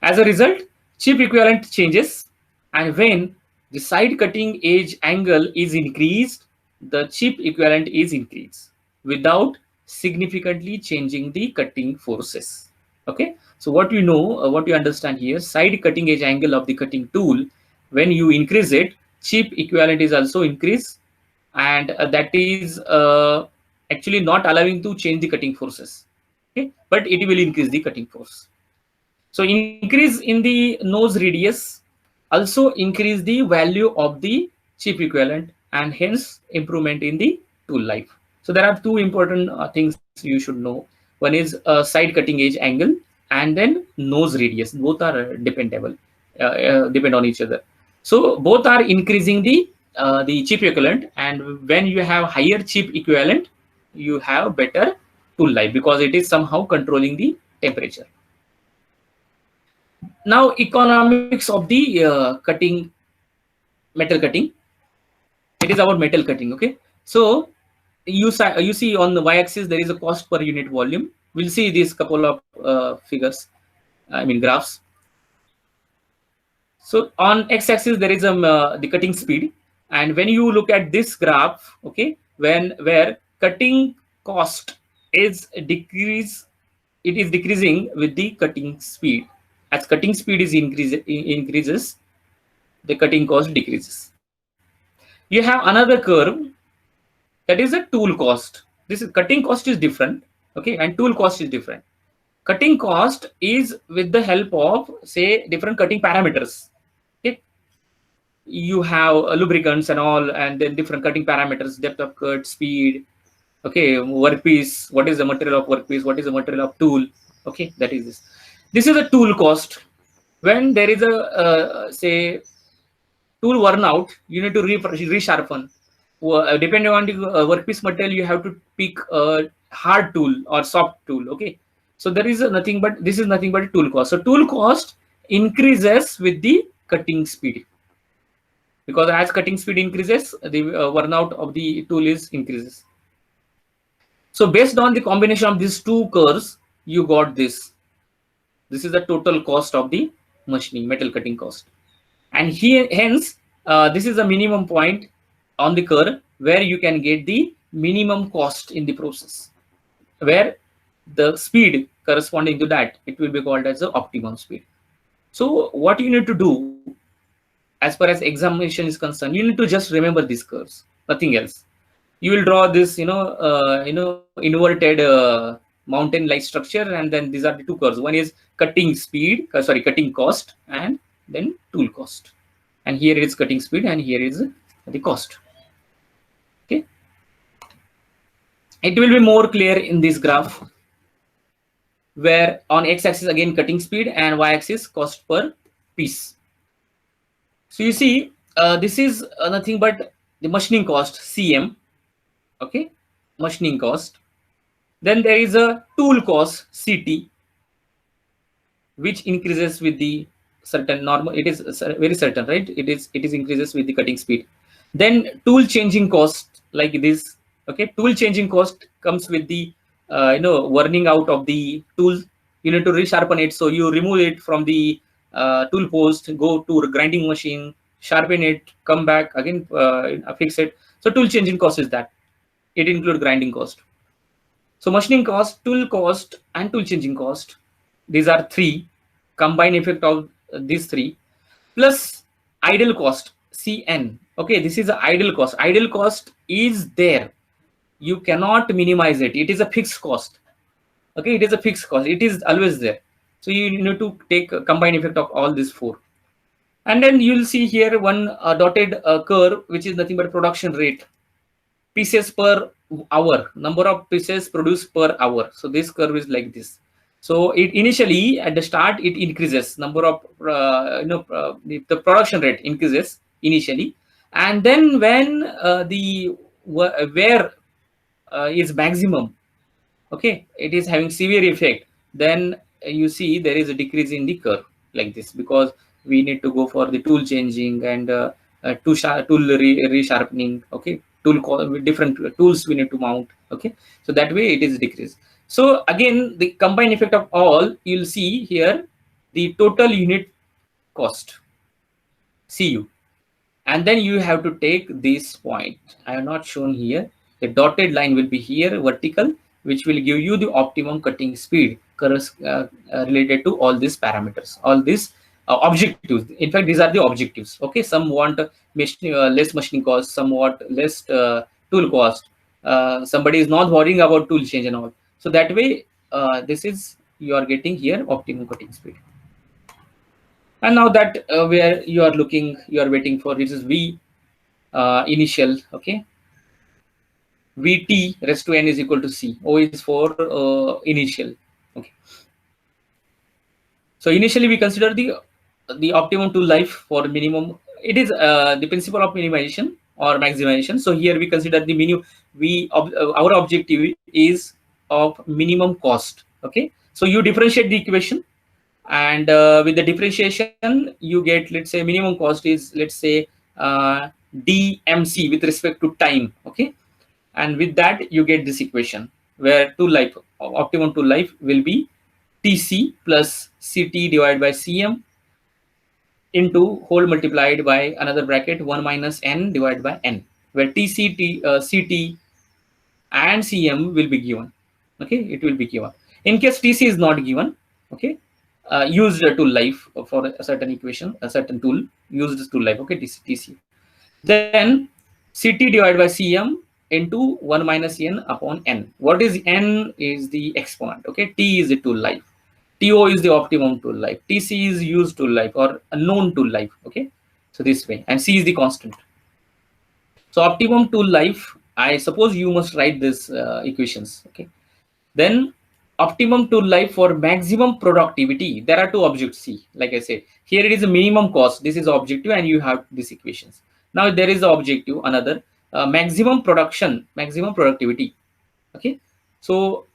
As a result, chip equivalent changes, and when the side cutting edge angle is increased, the chip equivalent is increased without significantly changing the cutting forces. Okay, so what you know, what you understand here, side cutting edge angle of the cutting tool, when you increase it, chip equivalent is also increased, and that is actually not allowing to change the cutting forces. Okay, but it will increase the cutting force. So increase in the nose radius also increase the value of the chip equivalent, and hence improvement in the tool life. So there are two important things you should know. One is side cutting edge angle, and then nose radius. Both are dependable, depend on each other. So both are increasing the chip equivalent, and when you have higher chip equivalent, you have better tool life because it is somehow controlling the temperature. Now, economics of the cutting, metal cutting. It is about metal cutting. Okay, so you see on the y-axis there is a cost per unit volume. We'll see these couple of figures, I mean graphs. So on x-axis there is the cutting speed, and when you look at this graph, okay, where cutting cost is it is decreasing with the cutting speed. As cutting speed is increases, the cutting cost decreases. You have another curve, that is a tool cost. This is cutting cost is different, okay, and tool cost is different. Cutting cost is with the help of, say, different cutting parameters. Okay, you have lubricants and all, and then different cutting parameters, depth of cut, speed. Okay, workpiece. What is the material of workpiece? What is the material of tool? Okay, that is this. This is a tool cost. When there is a say tool worn out, you need to resharpen. Depending on the workpiece material, you have to pick a hard tool or soft tool. Okay, so there is nothing but, this is nothing but a tool cost. So tool cost increases with the cutting speed, because as cutting speed increases, the worn out of the tool is increases. So based on the combination of these two curves, you got this. This is the total cost of the machining, metal cutting cost. And here, hence, this is the minimum point on the curve where you can get the minimum cost in the process, where the speed corresponding to that, it will be called as the optimum speed. So what you need to do, as far as examination is concerned, you need to just remember these curves, nothing else. You will draw this, inverted mountain-like structure, and then these are the two curves. One is cutting speed, cutting cost, and then tool cost. And here is cutting speed, and here is the cost. Okay, it will be more clear in this graph, where on x-axis again cutting speed and y-axis cost per piece. So you see, this is nothing but the machining cost, CM. Okay, machining cost. Then there is a tool cost, CT, which increases with the certain normal. It is very certain, right? It is increases with the cutting speed. Then tool changing cost, like this. Okay, tool changing cost comes with the worning out of the tool. You need to resharpen it, so you remove it from the tool post, go to a grinding machine, sharpen it, come back again, fix it. So tool changing cost is that. It includes grinding cost. So machining cost, tool cost, and tool changing cost. These are three combined effect of these three, plus idle cost, CN. Okay, this is the idle cost. Idle cost is there. You cannot minimize it. It is a fixed cost. Okay, it is a fixed cost. It is always there. So you need to take a combined effect of all these four. And then you'll see here one dotted curve, which is nothing but production rate. pieces per hour, number of pieces produced per hour. So this curve is like this. So it initially at the start it increases number of the production rate increases initially, and then when the where is maximum, okay, it is having severe effect, then you see there is a decrease in the curve like this, because we need to go for the tool changing and tool resharpening, okay, different tools we need to mount, okay, so that way it is decreased. So again, the combined effect of all, you'll see here the total unit cost, CU, and then you have to take this point. I have not shown here. The dotted line will be here vertical, which will give you the optimum cutting speed related to all these parameters, all these objectives. In fact, these are the objectives. Okay, some want less machining cost, somewhat less tool cost. Somebody is not worrying about tool change and all. So that way, this is you are getting here optimum cutting speed. And now that where you are looking, you are waiting for, this is V initial, okay. Vt raised to n is equal to C. O is for initial, okay. So initially we consider the optimum tool life for minimum. It is the principle of minimization or maximization. So here we consider the minimum. Our objective is of minimum cost, okay. So you differentiate the equation, and with the differentiation you get, let's say minimum cost is, let's say dmc with respect to time, okay, and with that you get this equation where tool life, optimum tool life will be tc plus ct divided by cm into whole multiplied by another bracket 1 minus n divided by n, where ct and cm will be given, okay, it will be given. In case tc is not given, okay, used tool life for a certain equation, a certain tool, used tool life, okay, tc. Then ct divided by cm into 1 minus n upon n. What is n? Is the exponent, okay. T is the tool life, to is the optimum tool life, tc is used tool life or a known tool life, okay. So this way, and c is the constant. So optimum tool life, I suppose you must write this equations, okay. Then optimum tool life for maximum productivity, there are two objects. See, like I said, here it is a minimum cost, this is objective, and you have these equations. Now there is the objective, another maximum production, maximum productivity, okay. So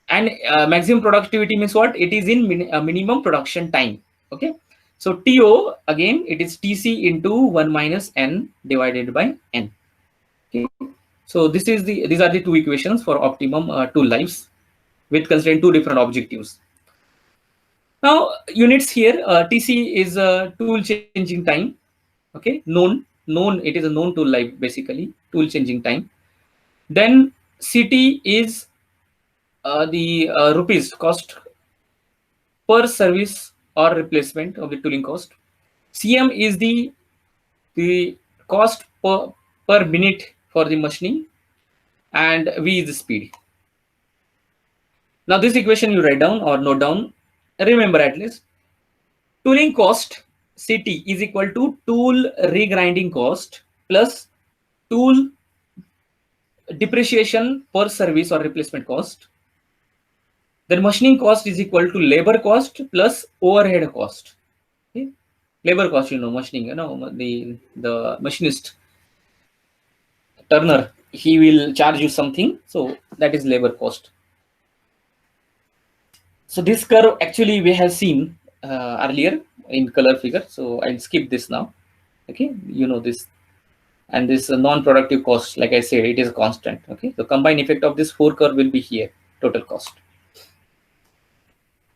and maximum productivity means what? It is in minimum production time, okay. So to, again it is tc into 1 minus n divided by n, okay. So this is these are the two equations for optimum tool lives, with considering two different objectives. Now units here, tc is tool changing time, okay, known, it is a known tool life, basically tool changing time. Then ct is the rupees cost per service or replacement of the tooling cost. cm is the cost per minute for the machining, and v is the speed. Now this equation you write down or note down, remember at least. Tooling cost CT is equal to tool regrinding cost plus tool depreciation per service or replacement cost. Then machining cost is equal to labor cost plus overhead cost. Okay? Labor cost, you know, machining, you know, the machinist, turner, he will charge you something, so that is labor cost. So this curve actually we have seen earlier in color figure, so I'll skip this now. Okay, you know this, and this non-productive cost, like I said, it is constant. Okay, the combined effect of this four curve will be here, total cost.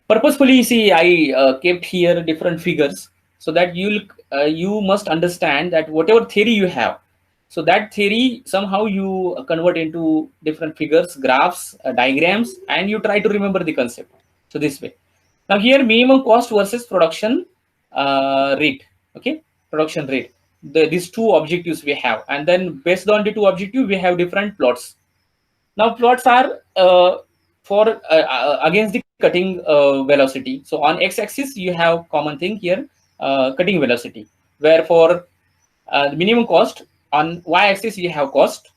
Purposefully, see, I kept here different figures so that you must understand that whatever theory you have, so that theory somehow you convert into different figures, graphs, diagrams, and you try to remember the concept. So this way. Now here minimum cost versus production rate. Okay, production rate. These two objectives we have, and then based on the two objectives we have different plots. Now plots are for against the cutting velocity. So on x-axis you have common thing here, cutting velocity, where for the minimum cost, on y-axis you have cost,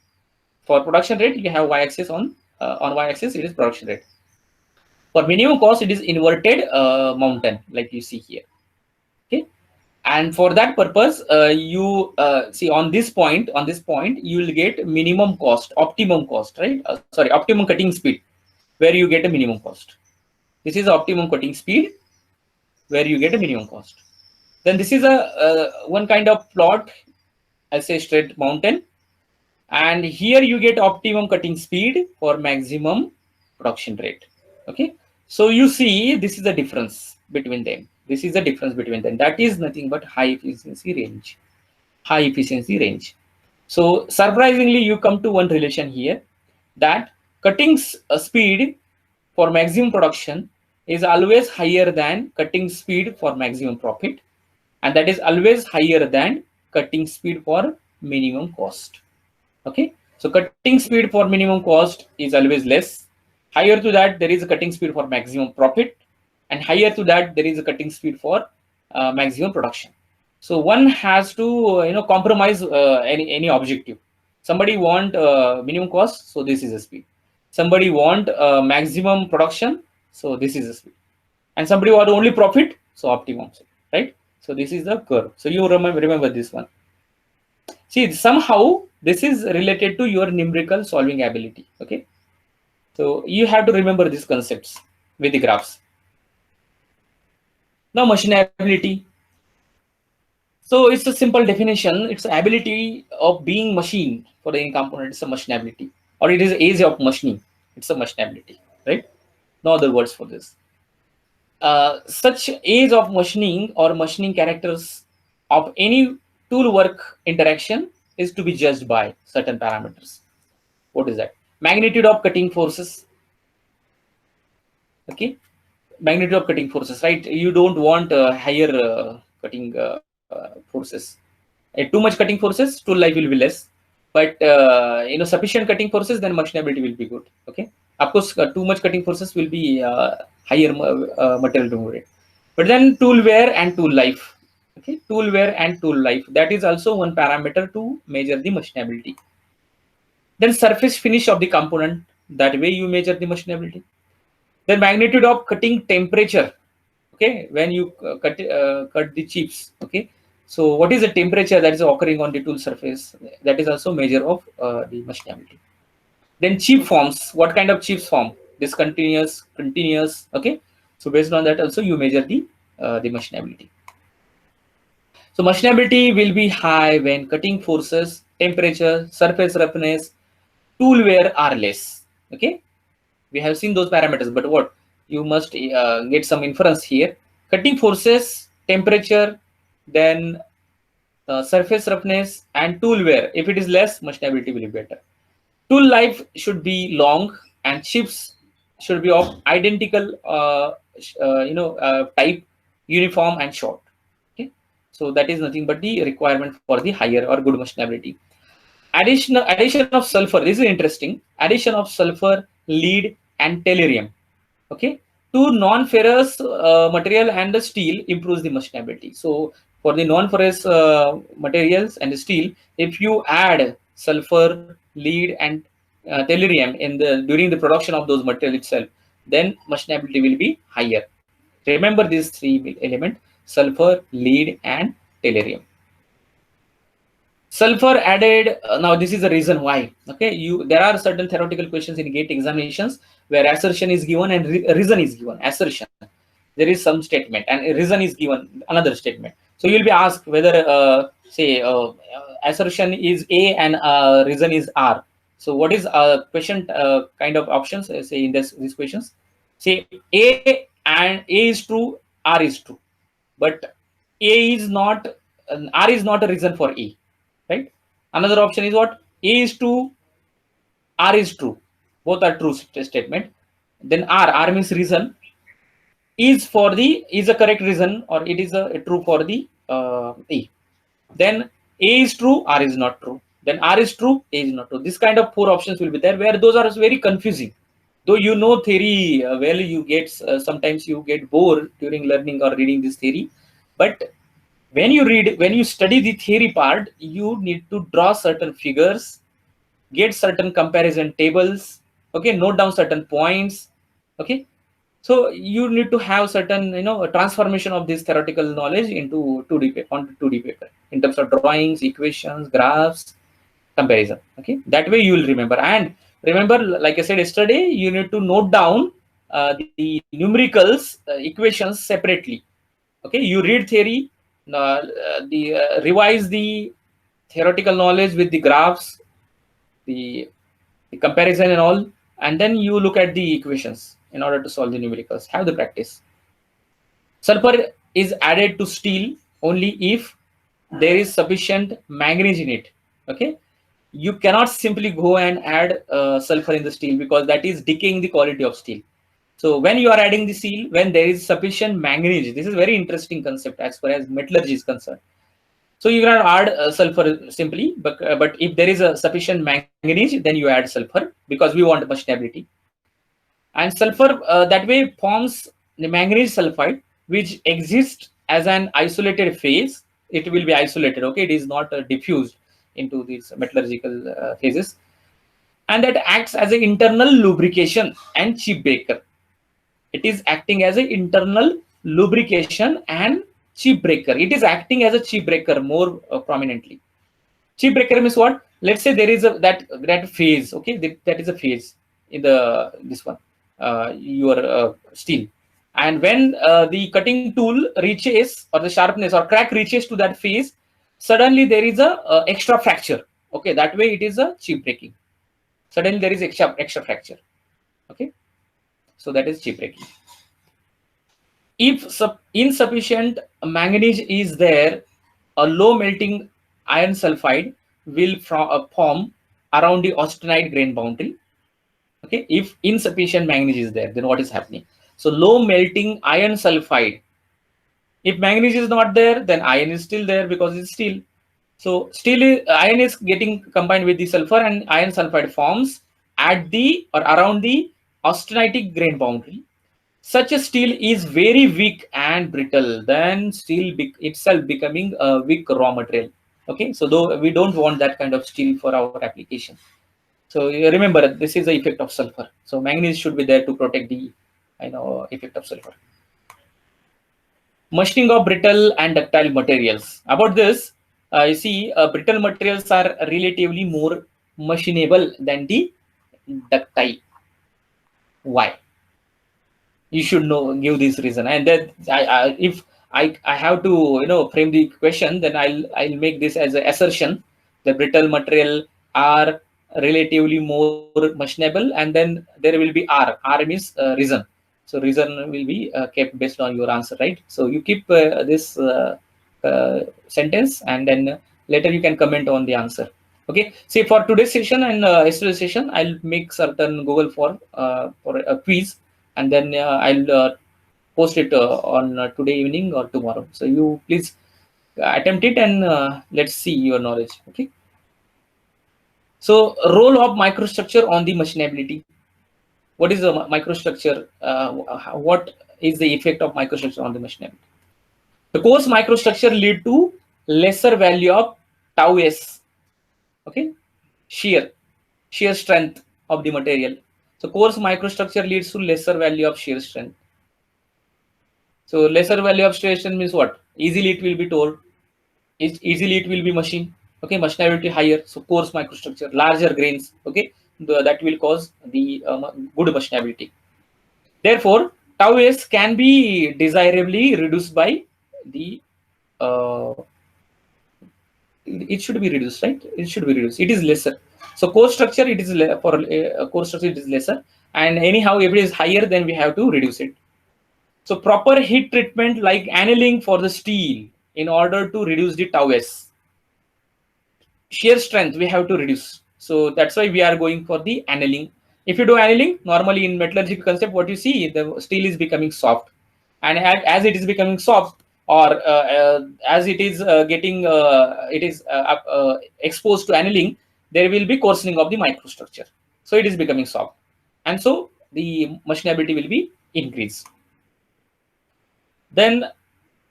For production rate, you have y-axis on y-axis it is production rate. For minimum cost, it is inverted mountain, like you see here. Okay, and for that purpose, you see on this point, you will get minimum cost, optimum cost, right? Sorry, optimum cutting speed, where you get a minimum cost. This is optimum cutting speed, where you get a minimum cost. Then this is a one kind of plot, I say straight mountain, and here you get optimum cutting speed for maximum production rate. Okay, so you see this is the difference between them. This is the difference between them. That is nothing but high efficiency range. High efficiency range. So surprisingly, you come to one relation here, that cutting speed for maximum production is always higher than cutting speed for maximum profit, and that is always higher than cutting speed for minimum cost. Okay, so cutting speed for minimum cost is always less. Higher to that, there is a cutting speed for maximum profit, and higher to that, there is a cutting speed for maximum production. So one has to compromise any objective. Somebody want minimum cost, so this is the speed. Somebody want maximum production, so this is the speed. And somebody want only profit, so optimum, right? So this is the curve. So you remember this one. See, somehow this is related to your numerical solving ability. Okay, so you have to remember these concepts with the graphs. Now machinability. So it's a simple definition. It's the ability of being machine for any component. It's a machinability, or it is age of machining. It's a machinability, right? No other words for this. Such age of machining or machining characters of any tool work interaction is to be judged by certain parameters. What is that? Magnitude of cutting forces. Okay, magnitude of cutting forces, right? You don't want higher cutting forces. Too much cutting forces, tool life will be less. But sufficient cutting forces, then machinability will be good. Okay, of course, too much cutting forces will be higher material remove rate. But then tool wear and tool life. Okay, tool wear and tool life, that is also one parameter to measure the machinability. Then surface finish of the component, that way you measure the machinability. Then magnitude of cutting temperature. Okay, when you cut the chips. Okay, so what is the temperature that is occurring on the tool surface? That is also measure of the machinability. Then chip forms. What kind of chips form? Discontinuous, continuous. Okay, so based on that also you measure the machinability. So machinability will be high when cutting forces, temperature, surface roughness, tool wear are less. Okay, we have seen those parameters, but what you must get some inference here. Cutting forces, temperature, then surface roughness and tool wear. If it is less, machinability will be better. Tool life should be long, and chips should be of identical type, uniform and short. Okay, so that is nothing but the requirement for the higher or good machinability. Addition of sulfur. This is interesting. Addition of sulfur, lead, and tellurium. Okay, two non-ferrous material and the steel improves the machinability. So for the non-ferrous materials and the steel, if you add sulfur, lead, and tellurium during the production of those material itself, then machinability will be higher. Remember these three elements: sulfur, lead, and tellurium. Sulfur added. Now this is the reason why. Okay, there are certain theoretical questions in GATE examinations where assertion is given and reason is given. Assertion, there is some statement, and reason is given another statement. So you'll be asked whether say assertion is A and reason is R. So what is question kind of options? Say in these questions, say A and A is true, R is true, but A is not, R is not a reason for A. Right? Another option is what? A is true, R is true. Both are true statement. Then R means reason, is a correct reason, or it is a true for the A. Then A is true, R is not true. Then R is true, A is not true. This kind of 4 options will be there, where those are very confusing. Though you know theory well, you get sometimes you get bored during learning or reading this theory, but when you study the theory part, you need to draw certain figures, get certain comparison tables, okay, note down certain points, okay. So you need to have certain, transformation of this theoretical knowledge into 2D paper, onto 2D paper in terms of drawings, equations, graphs, comparison. Okay, that way you will remember. And remember, like I said yesterday, you need to note down the numericals equations separately. Okay, you read theory, revise the theoretical knowledge with the graphs, the comparison and all, and then you look at the equations in order to solve the numericals. Have the practice. Sulfur is added to steel only if there is sufficient manganese in it. Okay, you cannot simply go and add sulfur in the steel, because that is decaying the quality of steel. So when you are adding the steel, when there is sufficient manganese, this is very interesting concept as far as metallurgy is concerned. So you cannot add sulfur simply, but if there is a sufficient manganese, then you add sulfur, because we want machinability. And sulfur that way forms the manganese sulfide, which exists as an isolated phase. It will be isolated. Okay, it is not diffused into these metallurgical phases, and that acts as an internal lubrication and chip breaker. It is acting as an internal lubrication and chip breaker. It is acting as a chip breaker more prominently. Chip breaker means what? Let's say there is a that phase. Okay, that is a phase in the this one your steel, and when the cutting tool reaches, or the sharpness or crack reaches to that phase, suddenly there is a extra fracture. Okay, that way it is a chip breaking. Suddenly there is extra fracture. Okay, so that is chip breaking. If insufficient manganese is there, a low melting iron sulfide will form around the austenite grain boundary. Okay, if insufficient manganese is there, then what is happening? So low melting iron sulfide. If manganese is not there, then iron is still there because it's steel. So iron is getting combined with the sulfur, and iron sulfide forms at the or around the austenitic grain boundary. Such a steel is very weak and brittle, then steel itself becoming a weak raw material. Okay, so though we don't want that kind of steel for our application. So you remember, this is the effect of sulfur. So manganese should be there to protect the effect of sulfur. Machining of brittle and ductile materials. About this, you see, brittle materials are relatively more machinable than the ductile. Why? You should know, give this reason. And that if I have to frame the question, then I'll make this as an assertion: the brittle material are relatively more machinable, and then there will be r means reason. So reason will be kept based on your answer, right? So you keep this sentence, and then later you can comment on the answer. Okay, see, for today's session and yesterday's session, I'll make certain Google for a quiz, and then I'll post it on today evening or tomorrow. So you please attempt it, and let's see your knowledge. Okay. So role of microstructure on the machinability. What is the microstructure? What is the effect of microstructure on the machinability? The coarse microstructure lead to lesser value of tau s. Okay, shear strength of the material. So coarse microstructure leads to lesser value of shear strength. So lesser value of shear strength means what? Easily it will be torn. Easily it will be machined. Okay, machinability higher. So coarse microstructure, larger grains. Okay, that will cause the good machinability. Therefore, tau s can be desirably reduced by the it should be reduced, right? It should be reduced. It is lesser. So core structure, it is for core structure, it is lesser. And anyhow, if it is higher, then we have to reduce it. So proper heat treatment like annealing for the steel in order to reduce the tau s. Shear strength we have to reduce. So that's why we are going for the annealing. If you do annealing, normally in metallurgical concept, what you see, the steel is becoming soft. And as it is becoming soft, or as it is getting exposed to annealing, there will be coarsening of the microstructure. So it is becoming soft, and so the machinability will be increased. Then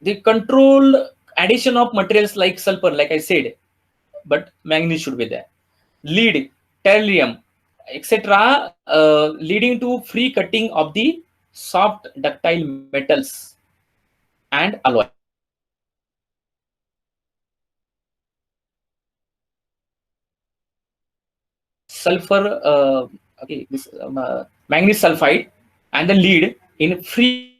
the controlled addition of materials like sulfur, like I said, but manganese should be there. Lead, terrarium, etc., leading to free cutting of the soft ductile metals and alloy. Sulfur, okay, this manganese sulfide and the lead in free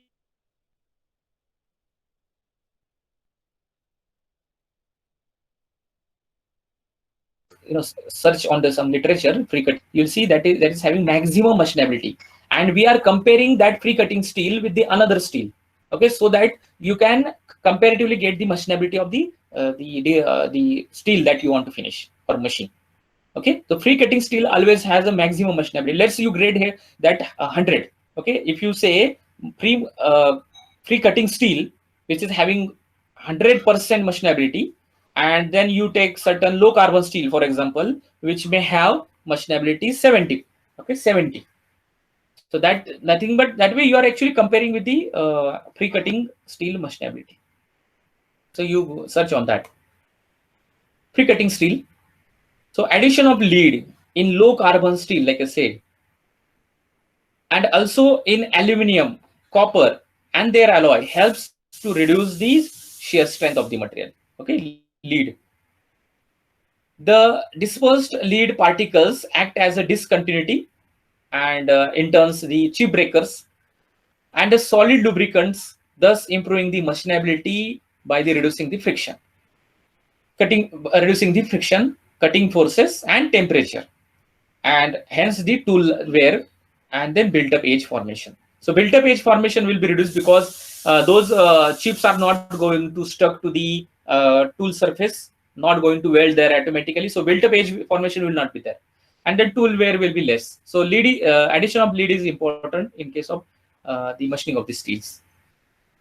search on the some literature free cut, you'll see that is having maximum machinability, and we are comparing that free cutting steel with the another steel, okay, so that you can comparatively get the machinability of the steel that you want to finish or machine. Okay, so free cutting steel always has a maximum machinability. Let's say you grade here that 100. Okay, if you say free cutting steel which is having 100% machinability, and then you take certain low carbon steel, for example, which may have machinability 70. Okay, 70. So that nothing but that way you are actually comparing with the free cutting steel machinability. So you search on that free cutting steel. So addition of lead in low carbon steel, like I said, and also in aluminum, copper, and their alloy helps to reduce the shear strength of the material. Okay, lead. The dispersed lead particles act as a discontinuity and in turns the chip breakers and the solid lubricants, thus improving the machinability by the reducing the friction, reducing the friction, cutting forces, and temperature, and hence the tool wear and then built up edge formation. So built up edge formation will be reduced because those chips are not going to stuck to the tool surface, not going to weld there automatically. So built up edge formation will not be there, and the tool wear will be less. So lead, addition of lead is important in case of the machining of the steels.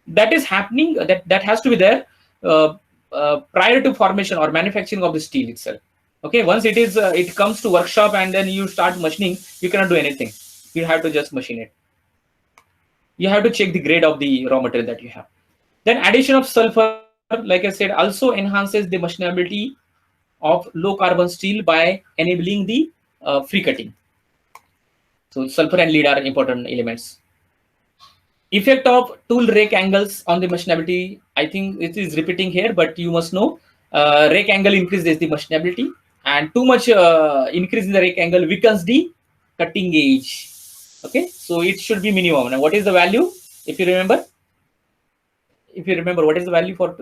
That is happening, that has to be there prior to formation or manufacturing of the steel itself. Okay, once it comes to workshop and then you start machining, you cannot do anything. You have to just machine it. You have to check the grade of the raw material that you have. Then addition of sulfur, like I said, also enhances the machinability of low carbon steel by enabling the free cutting. So sulfur and lead are important elements. Effect of tool rake angles on the machinability. I think it is repeating here, but you must know rake angle increases the machinability, and too much increase in the rake angle weakens the cutting edge. Okay, so it should be minimum. Now, what is the value? If you remember, what is the value for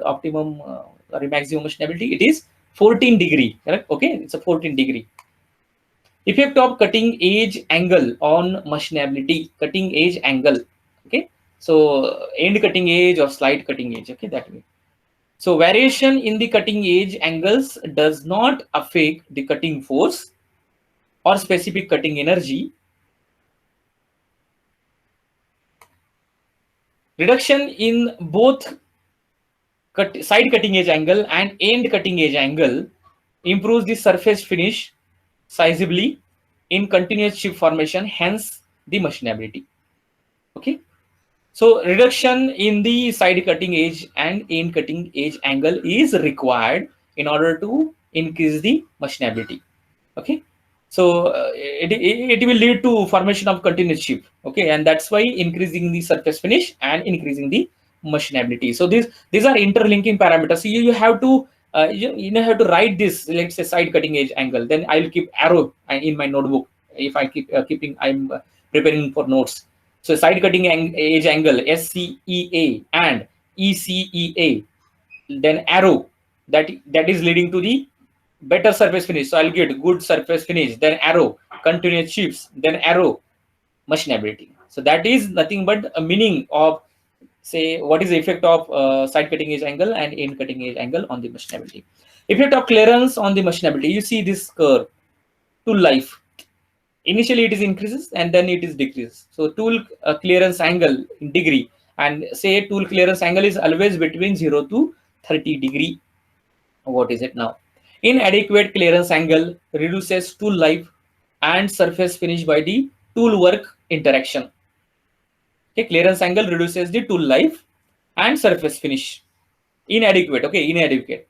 optimum or maximum machinability? It is 14 degree. Correct? Okay, it's a 14 degree. Effect of cutting edge angle on machinability. Cutting edge angle. Okay, so end cutting edge or slight cutting edge. Okay, that way. So variation in the cutting edge angles does not affect the cutting force or specific cutting energy. Reduction in both side cutting edge angle and end cutting edge angle improves the surface finish sizably in continuous chip formation, hence the machinability. Okay, so reduction in the side cutting edge and end cutting edge angle is required in order to increase the machinability. Okay, so it will lead to formation of continuous chip. Okay, and that's why increasing the surface finish and increasing the machinability. So these are interlinking parameters. So you have to you have to write this. Let's say side cutting edge angle. Then I'll keep arrow in my notebook if I keep I'm preparing for notes. So side cutting edge angle SCEA and ECEA, then arrow that is leading to the better surface finish. So I'll get good surface finish, then arrow continuous chips, then arrow machinability. So that is nothing but a meaning of, say, what is the effect of side cutting edge angle and end cutting edge angle on the machinability. Effect of clearance on the machinability. You see this curve, tool life. Initially it is increases and then it is decreases. So tool clearance angle in degree, and say tool clearance angle is always between 0 to 30 degree. What is it now? Inadequate clearance angle reduces tool life and surface finish by the tool work interaction. Okay, clearance angle reduces the tool life and surface finish. Inadequate. Okay, inadequate.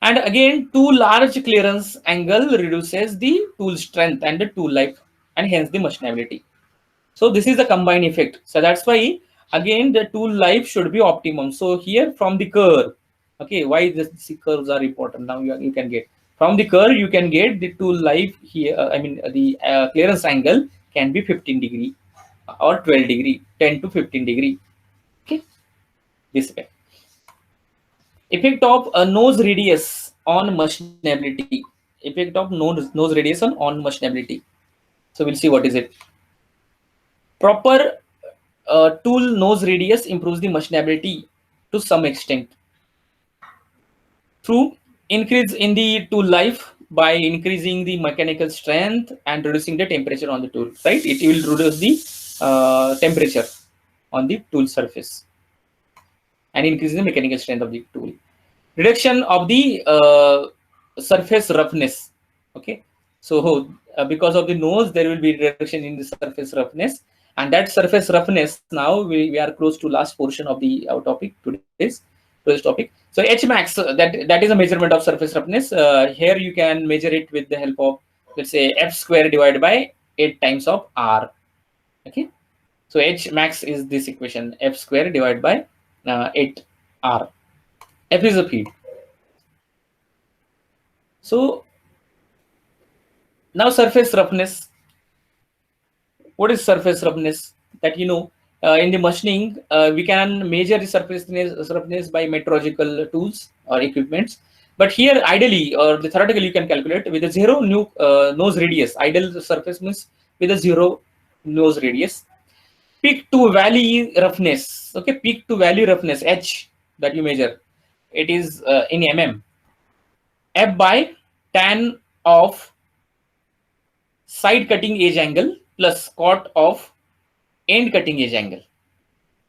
And again, too large clearance angle reduces the tool strength and the tool life, and hence the machinability. So this is the combined effect. So that's why again the tool life should be optimum. So here from the curve, okay, why these curves are important? Now you can get from the curve, you can get the tool life here. I mean the clearance angle can be 15 degree or 12 degree, 10 to 15 degree. Okay, this way. Effect of nose radius on machinability. Effect of nose radius on machinability. So we'll see what is it. Proper tool nose radius improves the machinability to some extent through increase in the tool life by increasing the mechanical strength and reducing the temperature on the tool. Right? It will reduce the temperature on the tool surface and increase the mechanical strength of the tool. Reduction of the surface roughness. Okay, so because of the nose, there will be reduction in the surface roughness, and that surface roughness, now we are close to last portion of the our topic today's topic. So H max, that is a measurement of surface roughness. Here you can measure it with the help of, let's say, f square divided by 8 times of r. Okay, so H max is this equation, f square divided by 8 r. F is a feed. So now surface roughness. What is surface roughness? That in the machining, we can measure the surface roughness by metrological tools or equipments. But here, ideally or the theoretically, you can calculate with a zero nose radius. Ideal surface means with a zero nose radius. Peak to valley roughness. Okay, peak to valley roughness H that you measure. It is in mm. F by tan of side cutting edge angle plus cot of end cutting edge angle,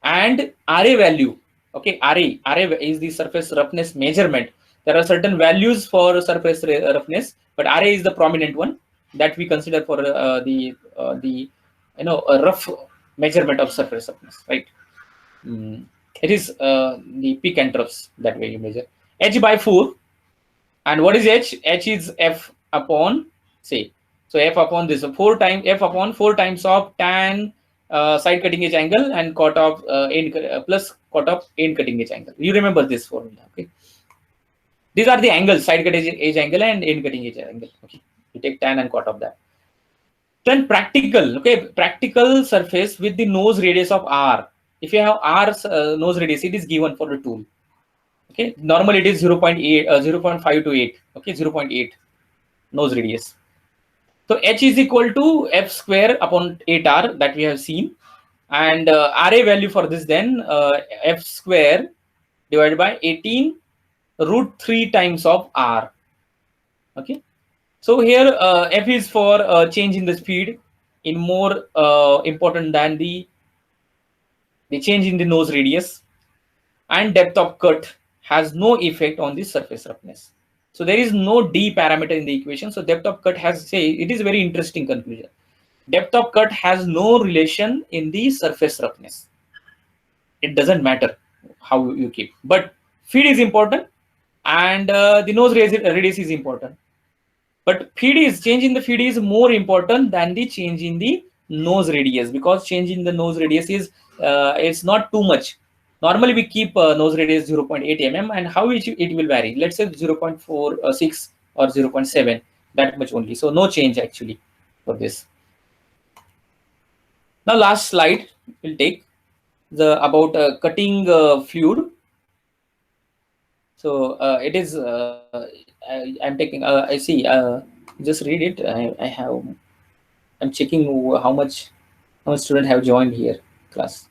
and RA value. Okay, RA is the surface roughness measurement. There are certain values for surface roughness, but RA is the prominent one that we consider for the a rough measurement of surface roughness, right? It is the peak and troughs, that way you measure. H by 4, and what is H? H is F upon, say, so F upon this, so 4 times F upon 4 times of tan side cutting edge angle and cot of plus cot of end cutting edge angle. You remember this formula, okay? These are the angles, side cutting edge angle and end cutting edge angle. Okay, you take tan and cot of that. Then practical, okay, practical surface with the nose radius of R. If you have R nose radius, it is given for the tool. Okay, normally it is 0.8, 0.5 to 8. Okay, 0.8 nose radius. So H is equal to F square upon 8R that we have seen, and RA value for this then F square divided by 18 root 3 times of R. Okay, so here F is for change in the speed, in more important than the change in the nose radius, and depth of cut has no effect on the surface roughness. So there is no D parameter in the equation. So depth of cut has, say, it is a very interesting conclusion. Depth of cut has no relation in the surface roughness. It doesn't matter how you keep, but feed is important, and the nose radius is important. But feed is, change in the feed is more important than the change in the nose radius, because change in the nose radius is it's not too much. Normally we keep nose radius 0.8 mm, and how it will vary. Let's say 0.46 or 0.7, that much only. So no change actually for this. Now last slide we'll take the about cutting fluid. So it is I'm taking I see just read it. I'm checking how much students have joined here class.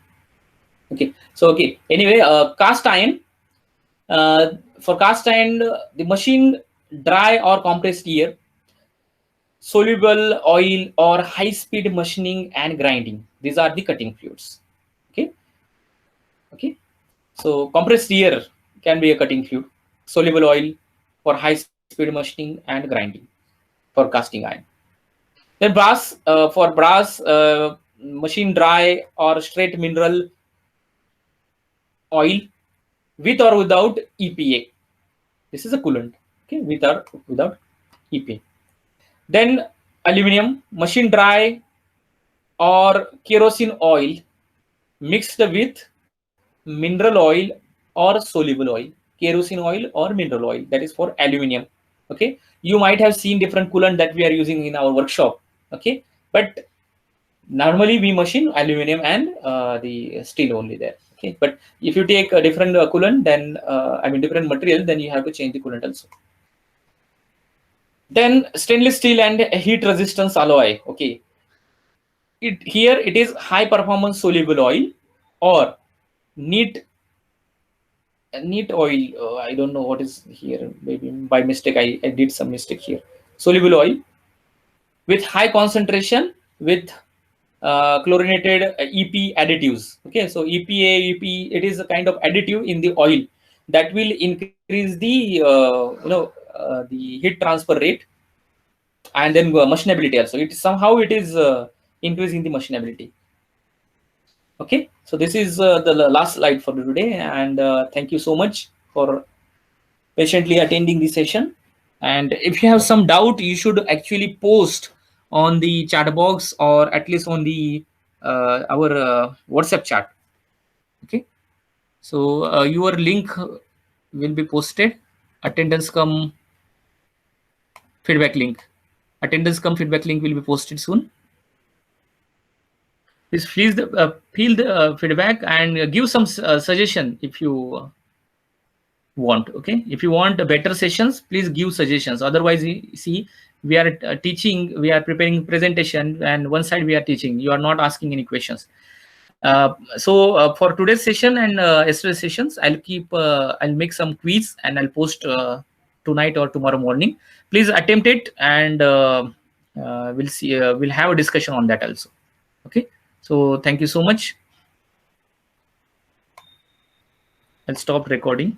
Okay, so okay, anyway, cast iron, for cast iron, the machine dry or compressed air, soluble oil, or high speed machining and grinding. These are the cutting fluids. Okay, so compressed air can be a cutting fluid, soluble oil for high speed machining and grinding for casting iron. Then brass, for brass, machine dry or straight mineral oil with or without EPA. This is a coolant. okay, without EP. Then aluminum, machine dry or kerosene oil mixed with mineral oil or soluble oil, kerosene oil or mineral oil, that is for aluminum. Okay, you might have seen different coolant that we are using in our workshop. Okay, but normally we machine aluminum and the steel only there. Okay, but if you take a different coolant, then I mean different material, then you have to change the coolant also. Then stainless steel and heat resistance alloy. Okay, here it is high performance soluble oil or neat oil. I don't know what is here, maybe by mistake I did some mistake here. Soluble oil with high concentration with chlorinated EP additives. Okay, so EPA, EP, it is a kind of additive in the oil that will increase the the heat transfer rate and then machinability also. It somehow it is increasing the machinability. Okay, so this is the last slide for today, and thank you so much for patiently attending the session. And if you have some doubt, you should actually post on the chat box or at least on the our WhatsApp chat. Okay, so your link will be posted. Attendance come feedback link. Attendance come feedback link will be posted soon. Please feel the feedback and give some suggestion if you want. Okay, if you want better sessions, please give suggestions. Otherwise, you see, we are teaching, we are preparing presentation, and one side we are teaching, you are not asking any questions. So for today's session and yesterday's sessions, I'll make some quiz and I'll post tonight or tomorrow morning. Please attempt it, and we'll see, we'll have a discussion on that also. Okay, so thank you so much. I'll stop recording.